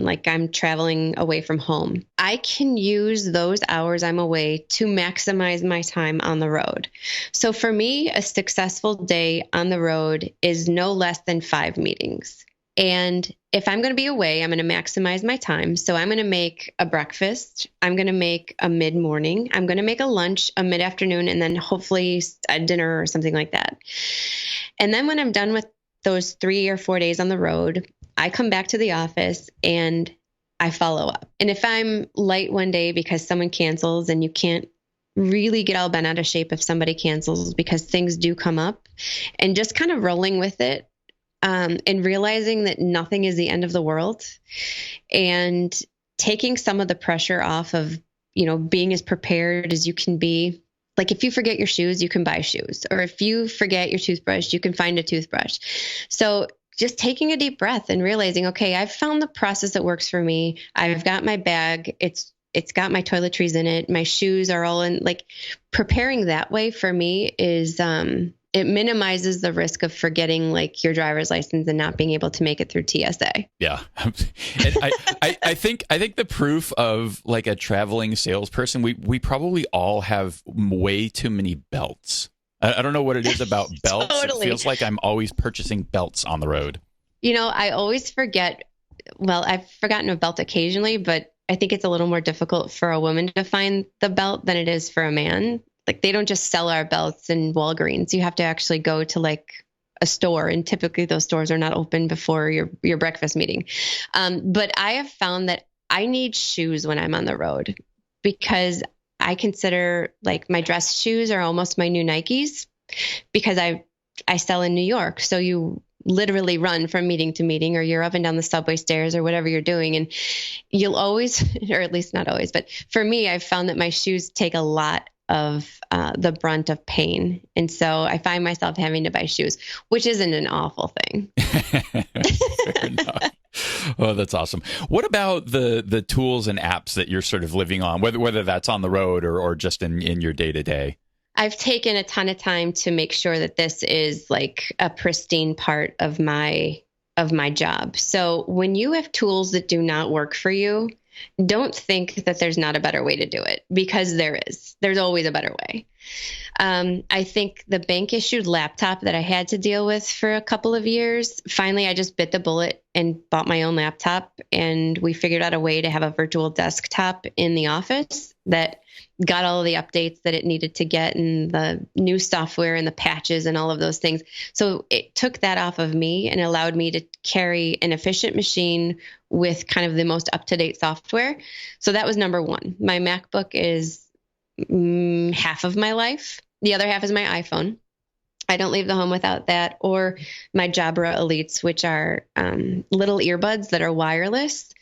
like I'm traveling away from home. I can use those hours I'm away to maximize my time on the road. So for me, a successful day on the road is no less than 5 meetings. And if I'm going to be away, I'm going to maximize my time. So I'm going to make a breakfast. I'm going to make a mid-morning. I'm going to make a lunch, a mid-afternoon, and then hopefully a dinner or something like that. And then when I'm done with those 3 or 4 days on the road, I come back to the office and I follow up. And if I'm light one day because someone cancels, and you can't really get all bent out of shape if somebody cancels because things do come up, and just kind of rolling with it, and realizing that nothing is the end of the world, and taking some of the pressure off of, being as prepared as you can be. Like if you forget your shoes, you can buy shoes. Or if you forget your toothbrush, you can find a toothbrush. So just taking a deep breath and realizing, okay, I've found the process that works for me. I've got my bag. It's got my toiletries in it. My shoes are all in. Like preparing that way for me is, it minimizes the risk of forgetting like your driver's license and not being able to make it through TSA. Yeah. And I think the proof of like a traveling salesperson, we probably all have way too many belts. I don't know what it is about belts. Totally. It feels like I'm always purchasing belts on the road. I always forget. Well, I've forgotten a belt occasionally, but I think it's a little more difficult for a woman to find the belt than it is for a man. Like they don't just sell our belts in Walgreens. You have to actually go to like a store, and typically those stores are not open before your breakfast meeting. But I have found that I need shoes when I'm on the road, because I consider like my dress shoes are almost my new Nikes, because I sell in New York. So you literally run from meeting to meeting, or you're up and down the subway stairs or whatever you're doing. And you'll always, or at least not always, but for me, I've found that my shoes take a lot of the brunt of pain. And so I find myself having to buy shoes, which isn't an awful thing. Fair enough. Oh, that's awesome. What about the tools and apps that you're sort of living on, whether that's on the road or just in your day-to-day? I've taken a ton of time to make sure that this is like a pristine part of my job. So when you have tools that do not work for you, don't think that there's not a better way to do it, because there is. There's always a better way. I think the bank issued laptop that I had to deal with for a couple of years, finally, I just bit the bullet and bought my own laptop. And we figured out a way to have a virtual desktop in the office that got all of the updates that it needed to get, and the new software and the patches and all of those things. So it took that off of me and allowed me to carry an efficient machine with kind of the most up-to-date software. So that was number one. My MacBook is half of my life. The other half is my iPhone. I don't leave the home without that, or my Jabra Elites, which are little earbuds that are wireless.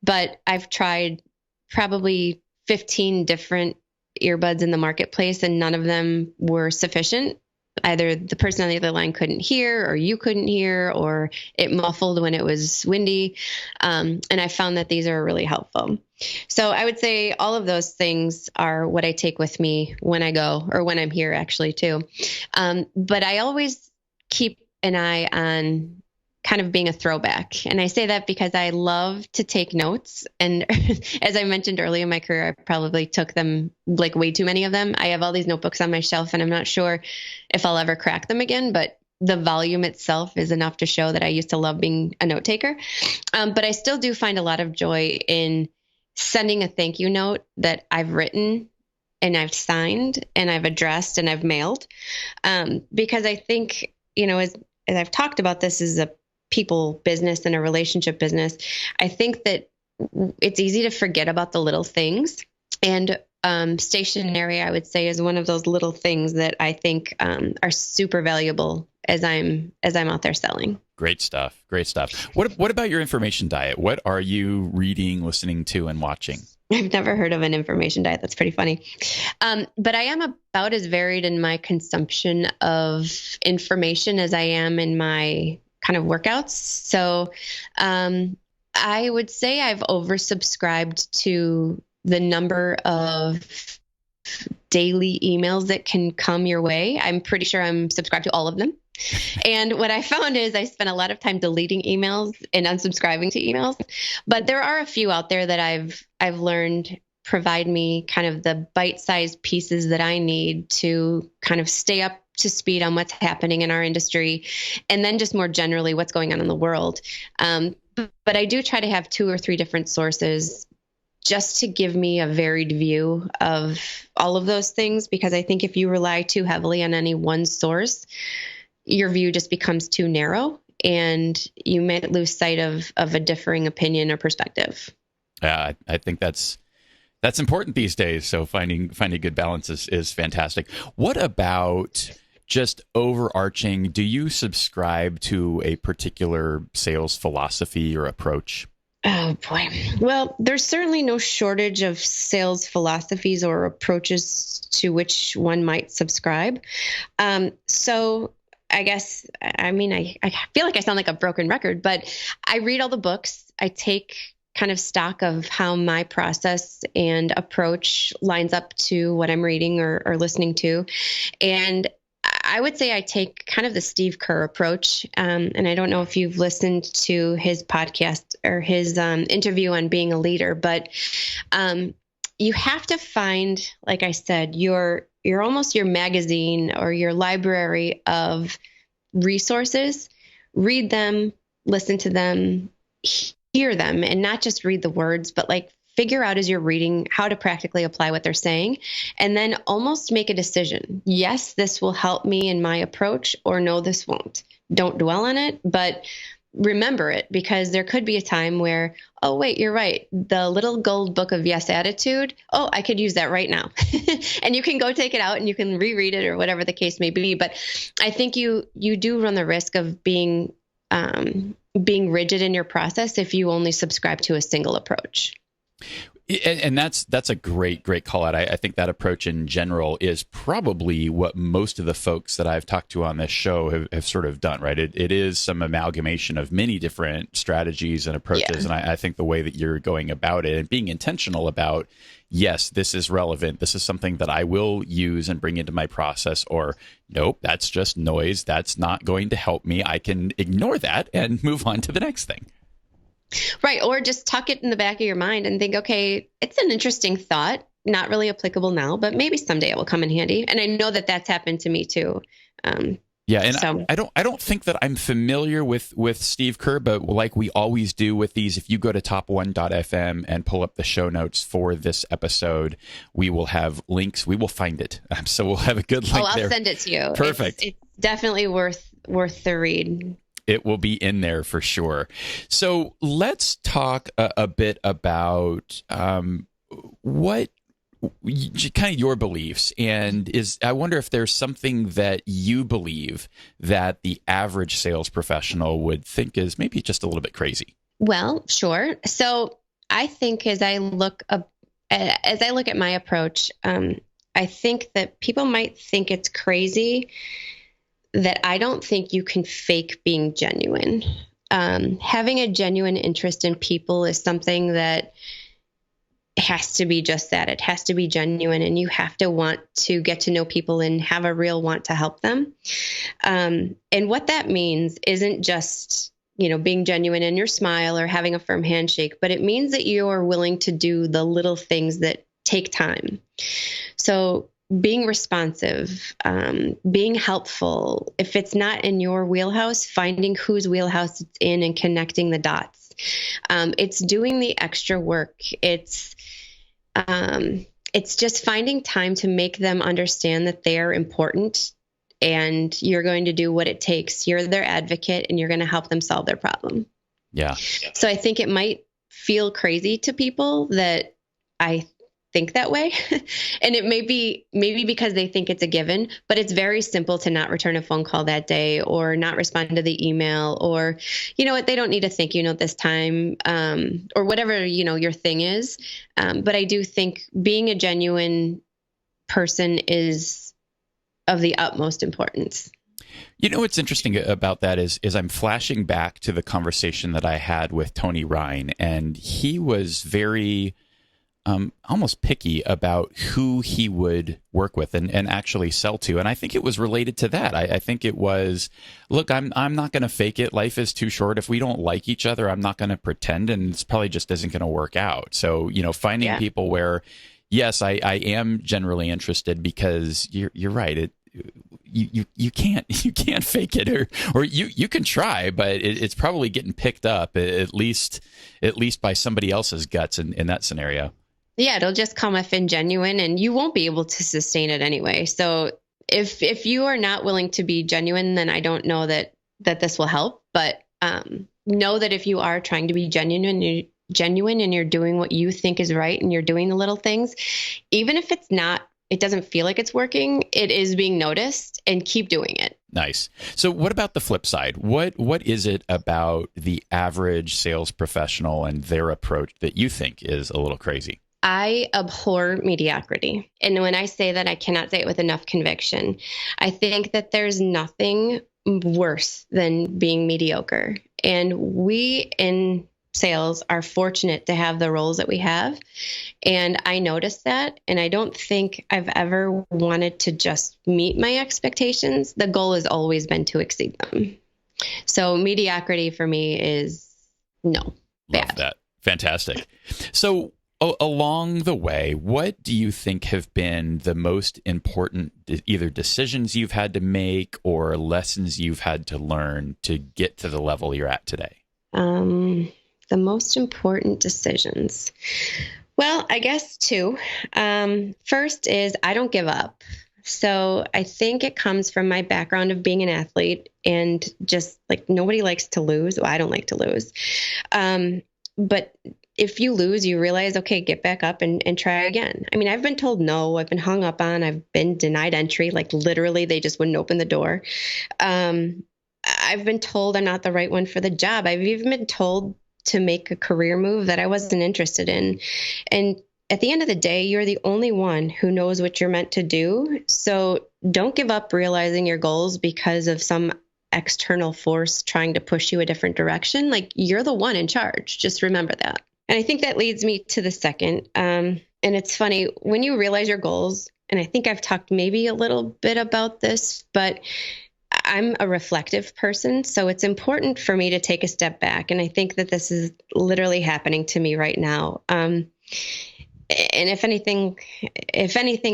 But I've tried probably 15 different earbuds in the marketplace, and none of them were sufficient. Either the person on the other line couldn't hear, or you couldn't hear, or it muffled when it was windy. And I found that these are really helpful. So I would say all of those things are what I take with me when I go, or when I'm here actually too. But I always keep an eye on kind of being a throwback. And I say that because I love to take notes. And as I mentioned earlier in my career, I probably took them, like way too many of them. I have all these notebooks on my shelf and I'm not sure if I'll ever crack them again, but the volume itself is enough to show that I used to love being a note taker. But I still do find a lot of joy in sending a thank you note that I've written and I've signed and I've addressed and I've mailed. Because I think, as I've talked about, this is a people business and a relationship business. I think that it's easy to forget about the little things, and stationery, I would say, is one of those little things that I think are super valuable as I'm out there selling. Great stuff. Great stuff. What about your information diet? What are you reading, listening to, and watching? I've never heard of an information diet. That's pretty funny. But I am about as varied in my consumption of information as I am in my kind of workouts. So I would say I've oversubscribed to the number of daily emails that can come your way. I'm pretty sure I'm subscribed to all of them. And what I found is I spent a lot of time deleting emails and unsubscribing to emails. But there are a few out there that I've learned provide me kind of the bite-sized pieces that I need to kind of stay up to speed on what's happening in our industry, and then just more generally what's going on in the world. But I do try to have 2 or 3 different sources just to give me a varied view of all of those things, because I think if you rely too heavily on any one source, your view just becomes too narrow and you may lose sight of a differing opinion or perspective. Yeah, I think that's important these days. So finding good balance is fantastic. What about just overarching? Do you subscribe to a particular sales philosophy or approach? Oh boy. Well, there's certainly no shortage of sales philosophies or approaches to which one might subscribe. So I guess, I feel like I sound like a broken record, but I read all the books. I take kind of stock of how my process and approach lines up to what I'm reading or listening to. And I would say I take kind of the Steve Kerr approach. And I don't know if you've listened to his podcast or his interview on being a leader, but you have to find, like I said, you're almost your magazine or your library of resources. Read them, listen to them, hear them, and not just read the words, but like figure out as you're reading how to practically apply what they're saying, and then almost make a decision. Yes, this will help me in my approach, or no, this won't. Don't dwell on it, but remember it, because there could be a time where, oh, wait, you're right. The little gold book of yes attitude. Oh, I could use that right now. And you can go take it out and you can reread it or whatever the case may be. But I think you do run the risk of being rigid in your process if you only subscribe to a single approach. And that's a great call out. I think that approach in general is probably what most of the folks that I've talked to on this show have sort of done, right? It is some amalgamation of many different strategies and approaches. Yeah. And I think the way that you're going about it and being intentional about, yes, this is relevant, this is something that I will use and bring into my process, or nope, that's just noise, that's not going to help me, I can ignore that and move on to the next thing. Right. Or just tuck it in the back of your mind and think, okay, it's an interesting thought, not really applicable now, but maybe someday it will come in handy. And I know that that's happened to me too. Yeah. And so, I don't think that I'm familiar with Steve Kerr, but like we always do with these, if you go to top1.fm and pull up the show notes for this episode, we will have links. We will find it. So we'll have a good link there. I'll send it to you. Perfect. It's definitely worth the read. It will be in there for sure. So let's talk a bit about what kind of your beliefs, and I wonder if there's something that you believe that the average sales professional would think is maybe just a little bit crazy. Well, sure. So I think as I look at my approach, I think that people might think it's crazy that I don't think you can fake being genuine. Having a genuine interest in people is something that has to be just that. It has to be genuine, and you have to want to get to know people and have a real want to help them. And what that means isn't just, being genuine in your smile or having a firm handshake, but it means that you're willing to do the little things that take time. So being responsive, being helpful. If it's not in your wheelhouse, finding whose wheelhouse it's in and connecting the dots. It's doing the extra work. It's just finding time to make them understand that they are important, and you're going to do what it takes. You're their advocate, and you're going to help them solve their problem. Yeah. So I think it might feel crazy to people that I think that way. And it may be maybe because they think it's a given, but it's very simple to not return a phone call that day, or not respond to the email, or, what, they don't need a thank you note this time, or whatever, your thing is. But I do think being a genuine person is of the utmost importance. What's interesting about that is I'm flashing back to the conversation that I had with Tony Ryan, and he was very almost picky about who he would work with and actually sell to. And I think it was related to that. I think it was, look, I'm not going to fake it. Life is too short. If we don't like each other, I'm not going to pretend, and it's probably just isn't going to work out. So, finding people where, yes, I am generally interested, because you're right. You can't fake it, or you can try, but it's probably getting picked up at least by somebody else's guts in that scenario. Yeah, it'll just come off ingenuine, and you won't be able to sustain it anyway. So if you are not willing to be genuine, then I don't know that this will help. But know that if you are trying to be genuine and you're doing what you think is right, and you're doing the little things, even if it doesn't feel like it's working, it is being noticed, and keep doing it. Nice. So what about the flip side? What is it about the average sales professional and their approach that you think is a little crazy? I abhor mediocrity. And when I say that, I cannot say it with enough conviction. I think that there's nothing worse than being mediocre. And we in sales are fortunate to have the roles that we have. And I noticed that. And I don't think I've ever wanted to just meet my expectations. The goal has always been to exceed them. So mediocrity for me is no. Bad. Love that. Fantastic. So along the way, what do you think have been the most important either decisions you've had to make or lessons you've had to learn to get to the level you're at today? The most important decisions. Well, I guess two. First is I don't give up. So I think it comes from my background of being an athlete, and just like nobody likes to lose. Well, I don't like to lose. But if you lose, you realize, okay, get back up and try again. I mean, I've been told no, I've been hung up on, I've been denied entry. Like literally, they just wouldn't open the door. I've been told I'm not the right one for the job. I've even been told to make a career move that I wasn't interested in. And at the end of the day, you're the only one who knows what you're meant to do. So don't give up realizing your goals because of some external force trying to push you a different direction. Like you're the one in charge. Just remember that. And I think that leads me to the second. And it's funny when you realize your goals, and I think I've talked maybe a little bit about this, but I'm a reflective person. So it's important for me to take a step back. And I think that this is literally happening to me right now. And if anything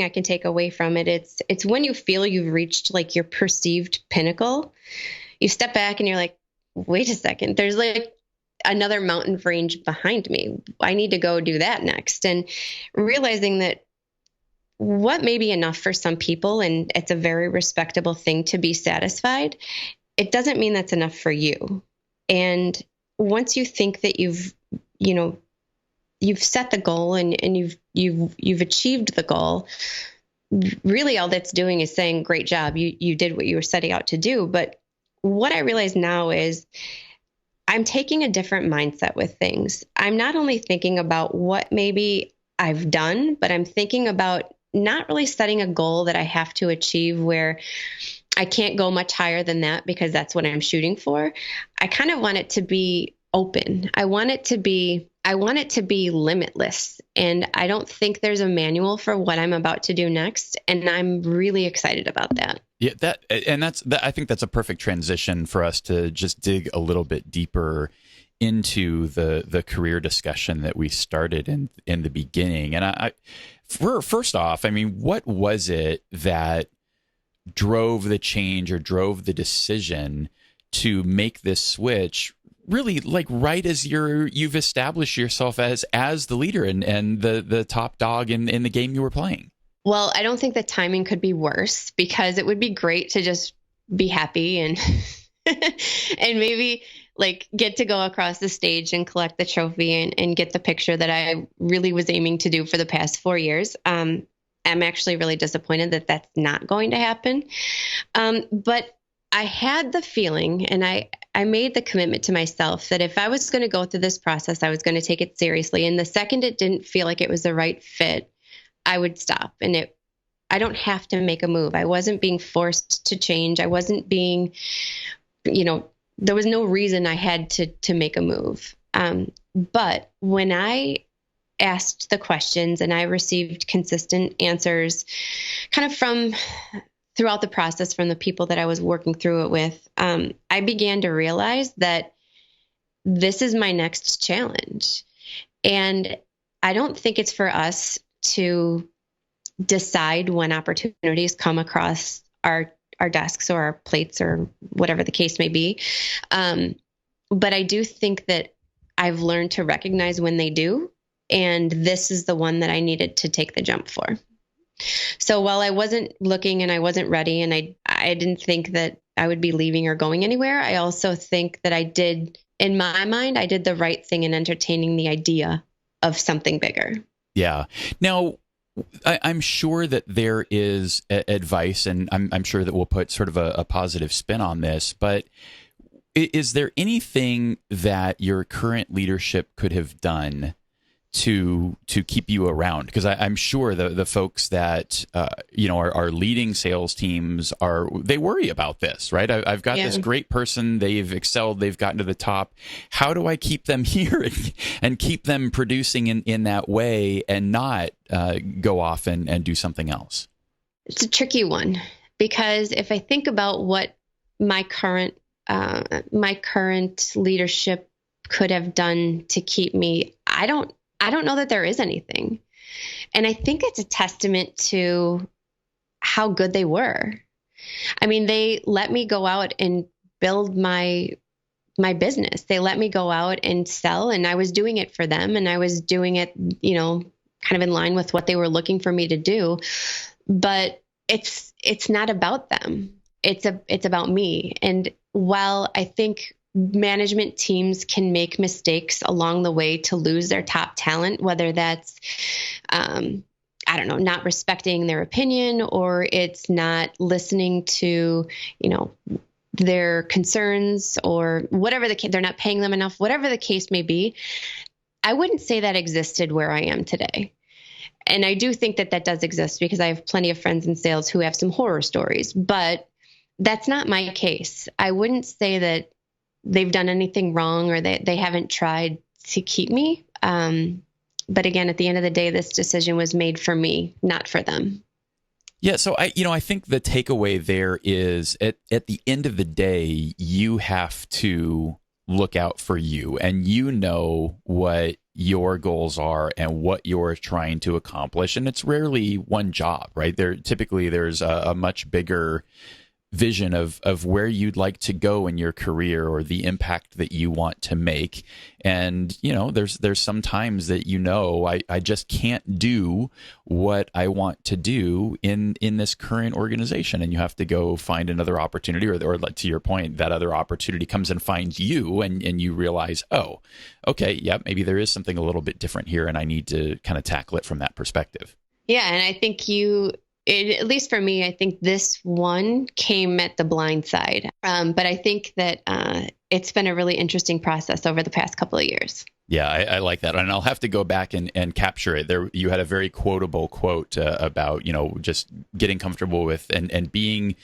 I can take away from it, it's when you feel you've reached like your perceived pinnacle, you step back and you're like, wait a second, there's like another mountain range behind me. I need to go do that next. And realizing that what may be enough for some people, and it's a very respectable thing to be satisfied, it doesn't mean that's enough for you. And once you think that you've set the goal and you've achieved the goal, really all that's doing is saying, great job, you did what you were setting out to do. But what I realize now is I'm taking a different mindset with things. I'm not only thinking about what maybe I've done, but I'm thinking about not really setting a goal that I have to achieve where I can't go much higher than that because that's what I'm shooting for. I kind of want it to be open. I want it to be I want it to be limitless. And I don't think there's a manual for what I'm about to do next. And I'm really excited about that. Yeah, I think that's a perfect transition for us to just dig a little bit deeper into the career discussion that we started in the beginning. And first off, I mean, what was it that drove the change or drove the decision to make this switch? Really, like right as you've established yourself as the leader and the top dog in the game you were playing. Well, I don't think the timing could be worse, because it would be great to just be happy and and maybe like get to go across the stage and collect the trophy and get the picture that I really was aiming to do for the past 4 years. I'm actually really disappointed that that's not going to happen. But I had the feeling, and I made the commitment to myself that if I was going to go through this process, I was going to take it seriously. And the second it didn't feel like it was the right fit, I would stop. And I don't have to make a move. I wasn't being forced to change. I wasn't being, there was no reason I had to make a move. But when I asked the questions and I received consistent answers kind of from throughout the process from the people that I was working through it with, I began to realize that this is my next challenge. And I don't think it's for us to decide when opportunities come across our desks or our plates or whatever the case may be. But I do think that I've learned to recognize when they do. And this is the one that I needed to take the jump for. So while I wasn't looking and I wasn't ready, and I didn't think that I would be leaving or going anywhere, I also think that in my mind, I did the right thing in entertaining the idea of something bigger. Yeah. Now, I'm sure that there is advice, and I'm sure that we'll put sort of a positive spin on this, but is there anything that your current leadership could have done to keep you around? Because I'm sure the folks that are leading sales teams they worry about this, right? I've got this great person, they've excelled, they've gotten to the top. How do I keep them here and keep them producing in that way and not go off and do something else? It's a tricky one, because if I think about what my current leadership could have done to keep me, I don't know that there is anything. And I think it's a testament to how good they were. I mean, they let me go out and build my business. They let me go out and sell, and I was doing it for them, and I was doing it, kind of in line with what they were looking for me to do. But it's not about them. It's about me. And while I think management teams can make mistakes along the way to lose their top talent, whether that's, not respecting their opinion, or it's not listening to, their concerns, or whatever they're not paying them enough, whatever the case may be. I wouldn't say that existed where I am today. And I do think that does exist, because I have plenty of friends in sales who have some horror stories, but that's not my case. I wouldn't say that they've done anything wrong or that they haven't tried to keep me. But again, at the end of the day, this decision was made for me, not for them. Yeah. So I think the takeaway there is at the end of the day, you have to look out for you, and what your goals are and what you're trying to accomplish. And it's rarely one job, right? There's a much bigger vision of where you'd like to go in your career or the impact that you want to make. And, there's some times that, I just can't do what I want to do in this current organization. And you have to go find another opportunity, or to your point, that other opportunity comes and finds you, and you realize, oh, okay, yeah, maybe there is something a little bit different here, and I need to kind of tackle it from that perspective. Yeah. And I think at least for me, I think this one came at the blind side. But I think that it's been a really interesting process over the past couple of years. Yeah, I like that. And I'll have to go back and capture it. There, you had a very quotable quote about, just getting comfortable with and being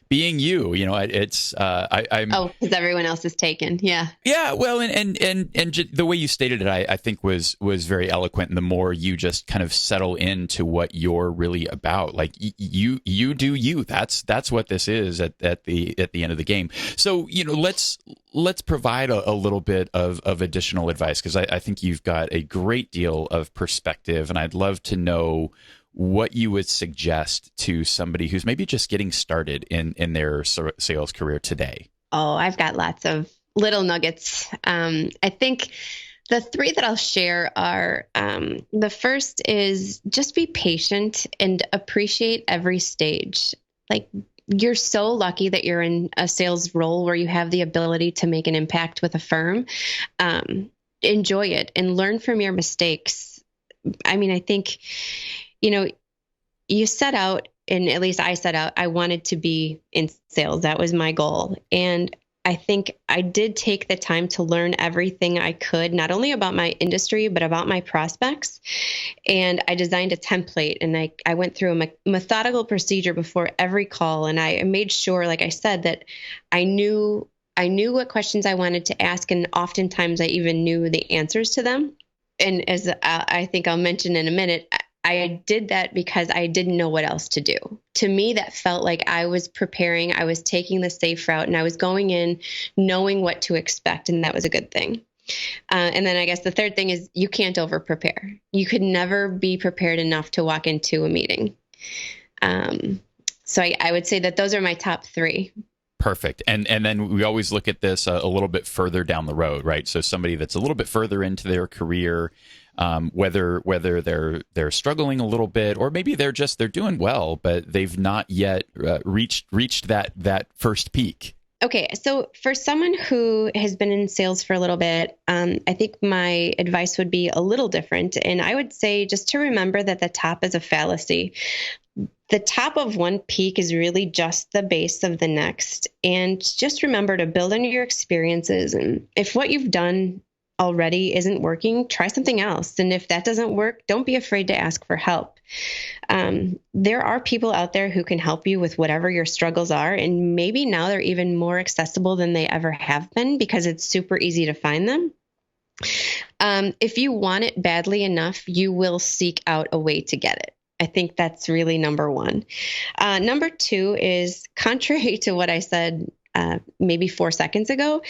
being you. You know, I'm. Oh, because everyone else is taken. Yeah. Yeah. Well, and the way you stated it, I think was very eloquent. And the more you just kind of settle into what you're really about, like you do you. That's what this is at the end of the game. So, you know, let's provide a little bit of additional advice, because I think you've got a great deal of perspective, and I'd love to know what you would suggest to somebody who's maybe just getting started in their sales career today. Oh, I've got lots of little nuggets. I think the three that I'll share are, the first is just be patient and appreciate every stage. Like, you're so lucky that you're in a sales role where you have the ability to make an impact with a firm. Enjoy it and learn from your mistakes. I mean, I think, you know, you set out, and at least I set out, I wanted to be in sales. That was my goal. And I think I did take the time to learn everything I could, not only about my industry, but about my prospects. And I designed a template, and I went through a methodical procedure before every call. And I made sure, like I said, that I knew what questions I wanted to ask. And oftentimes I even knew the answers to them. And as I think I'll mention in a minute, I did that because I didn't know what else to do. To me, that felt like I was preparing, I was taking the safe route, and I was going in knowing what to expect, and that was a good thing. And then I guess the third thing is you can't over prepare. You could never be prepared enough to walk into a meeting. So I would say that those are my top three. Perfect. And then we always look at this a little bit further down the road, right? So somebody that's a little bit further into their career, whether they're struggling a little bit, or maybe they're doing well, but they've not yet reached that first peak. Okay, so for someone who has been in sales for a little bit, I think my advice would be a little different. And I would say just to remember that the top is a fallacy. The top of one peak is really just the base of the next. And just remember to build on your experiences. And if what you've done already isn't working, try something else. And if that doesn't work, don't be afraid to ask for help. There are people out there who can help you with whatever your struggles are. And maybe now they're even more accessible than they ever have been because it's super easy to find them. If you want it badly enough, you will seek out a way to get it. I think that's really number one. Number two is, contrary to what I said maybe 4 seconds ago,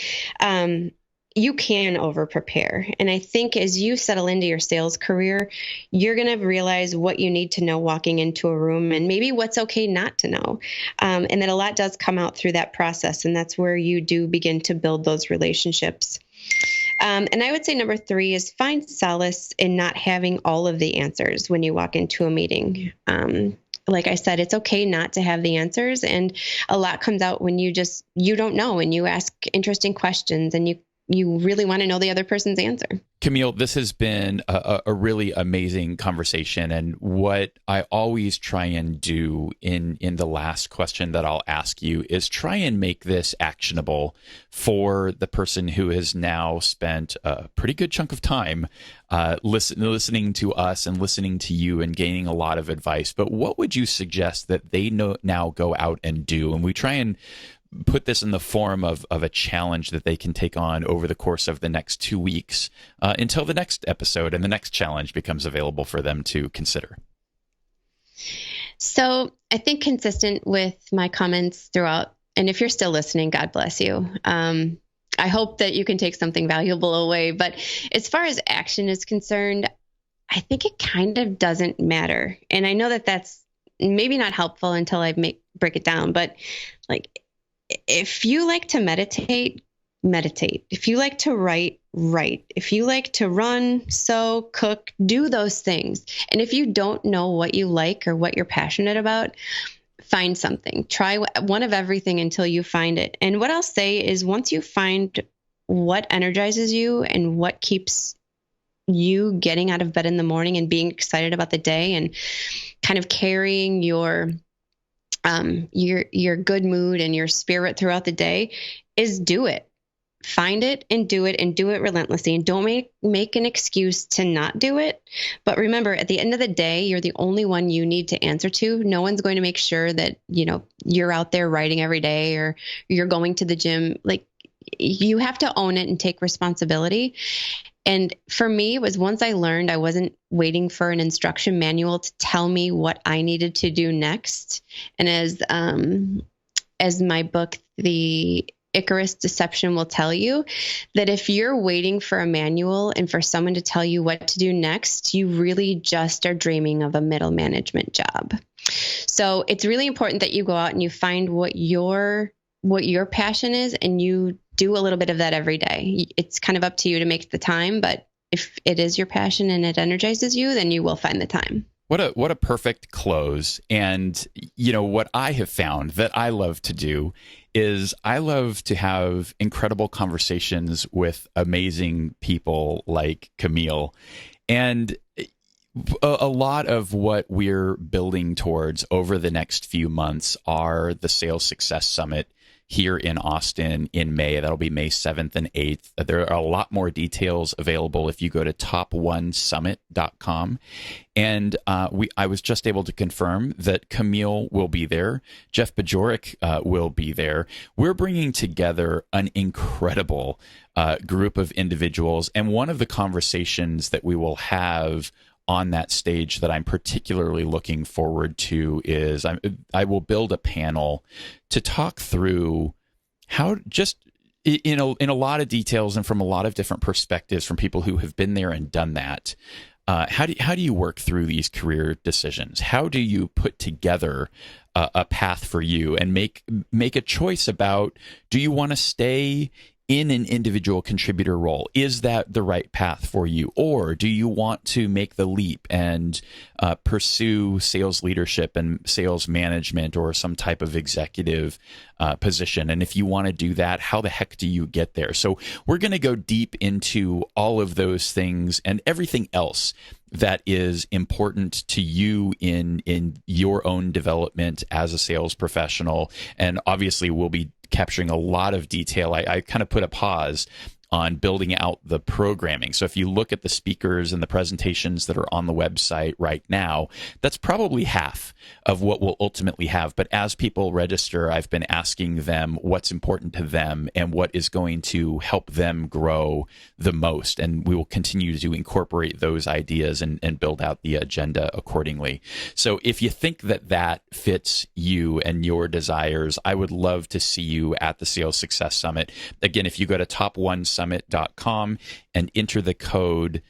you can over prepare. And I think as you settle into your sales career, you're going to realize what you need to know walking into a room, and maybe what's okay not to know. And that a lot does come out through that process. And that's where you do begin to build those relationships. And I would say number three is find solace in not having all of the answers when you walk into a meeting. Like I said, it's okay not to have the answers. And a lot comes out when you don't know, and you ask interesting questions, and you really want to know the other person's answer. Camille, this has been a really amazing conversation. And what I always try and do in the last question that I'll ask you is try and make this actionable for the person who has now spent a pretty good chunk of time listening to us and listening to you and gaining a lot of advice. But what would you suggest that they now go out and do? And we try and put this in the form of a challenge that they can take on over the course of the next 2 weeks until the next episode and the next challenge becomes available for them to consider. So I think consistent with my comments throughout, and if you're still listening, God bless you. I hope that you can take something valuable away. But as far as action is concerned, I think it kind of doesn't matter. And I know that that's maybe not helpful until I break it down, but like, if you like to meditate, meditate. If you like to write, write. If you like to run, sew, cook, do those things. And if you don't know what you like or what you're passionate about, find something. Try one of everything until you find it. And what I'll say is, once you find what energizes you and what keeps you getting out of bed in the morning and being excited about the day and kind of carrying your good mood and your spirit throughout the day, is do it. find it and do it relentlessly, and don't make an excuse to not do it. But remember, at the end of the day, you're the only one you need to answer to. No one's going to make sure that, you're out there writing every day or you're going to the gym. Like, you have to own it and take responsibility. And for me, it was once I learned I wasn't waiting for an instruction manual to tell me what I needed to do next. And as my book, The Icarus Deception, will tell you, that if you're waiting for a manual and for someone to tell you what to do next, you really just are dreaming of a middle management job. So it's really important that you go out and you find what your passion is, and you do a little bit of that every day. It's kind of up to you to make the time, but if it is your passion and it energizes you, then you will find the time. What a perfect close. And, what I have found that I love to do is I love to have incredible conversations with amazing people like Camille. And a lot of what we're building towards over the next few months are the Sales Success Summit here in Austin in May. That'll be May 7th and 8th. There are a lot more details available if you go to top1summit.com. And I was just able to confirm that Camille will be there. Jeff Bajorek will be there. We're bringing together an incredible group of individuals. And one of the conversations that we will have on that stage that I'm particularly looking forward to is I will build a panel to talk through how, just in a lot of details and from a lot of different perspectives from people who have been there and done that. How do you work through these career decisions? How do you put together a path for you and make a choice about, do you want to stay in an individual contributor role? Is that the right path for you? Or do you want to make the leap and pursue sales leadership and sales management or some type of executive position? And if you want to do that, how the heck do you get there? So we're going to go deep into all of those things and everything else that is important to you in your own development as a sales professional. And obviously we'll be capturing a lot of detail. I kind of put a pause on building out the programming. So if you look at the speakers and the presentations that are on the website right now, that's probably half of what we'll ultimately have. But as people register, I've been asking them what's important to them and what is going to help them grow the most. And we will continue to incorporate those ideas and build out the agenda accordingly. So if you think that fits you and your desires, I would love to see you at the Sales Success Summit. Again, if you go to top1summit.com and enter the code,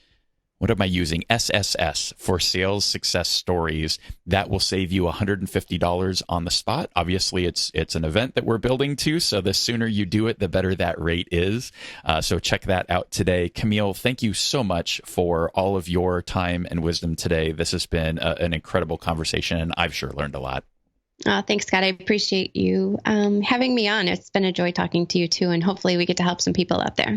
what am I using? SSS for Sales Success Stories. That will save you $150 on the spot. Obviously, it's an event that we're building to, so the sooner you do it, the better that rate is. So check that out today. Camille, thank you so much for all of your time and wisdom today. This has been an incredible conversation, and I've sure learned a lot. Thanks, Scott. I appreciate you having me on. It's been a joy talking to you too, and hopefully we get to help some people out there.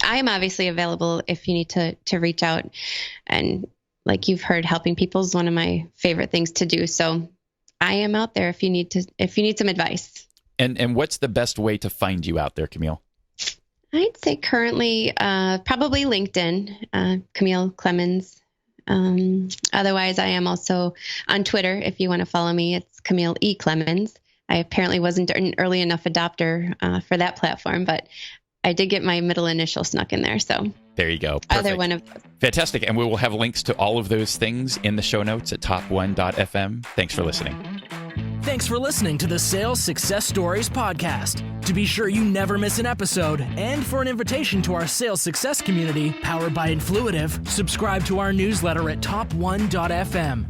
I am obviously available if you need to reach out, and like you've heard, helping people is one of my favorite things to do. So I am out there if you need some advice. And what's the best way to find you out there, Camille? I'd say currently probably LinkedIn, Camille Clemons. Otherwise, I am also on Twitter. If you want to follow me, it's Camille E. Clemons. I apparently wasn't an early enough adopter for that platform, but I did get my middle initial snuck in there. So there you go. Perfect. Either one of those. Fantastic. And we will have links to all of those things in the show notes at top1.fm. Thanks for listening. Thanks for listening to the Sales Success Stories podcast. To be sure you never miss an episode, and for an invitation to our sales success community powered by Influitive, subscribe to our newsletter at top1.fm.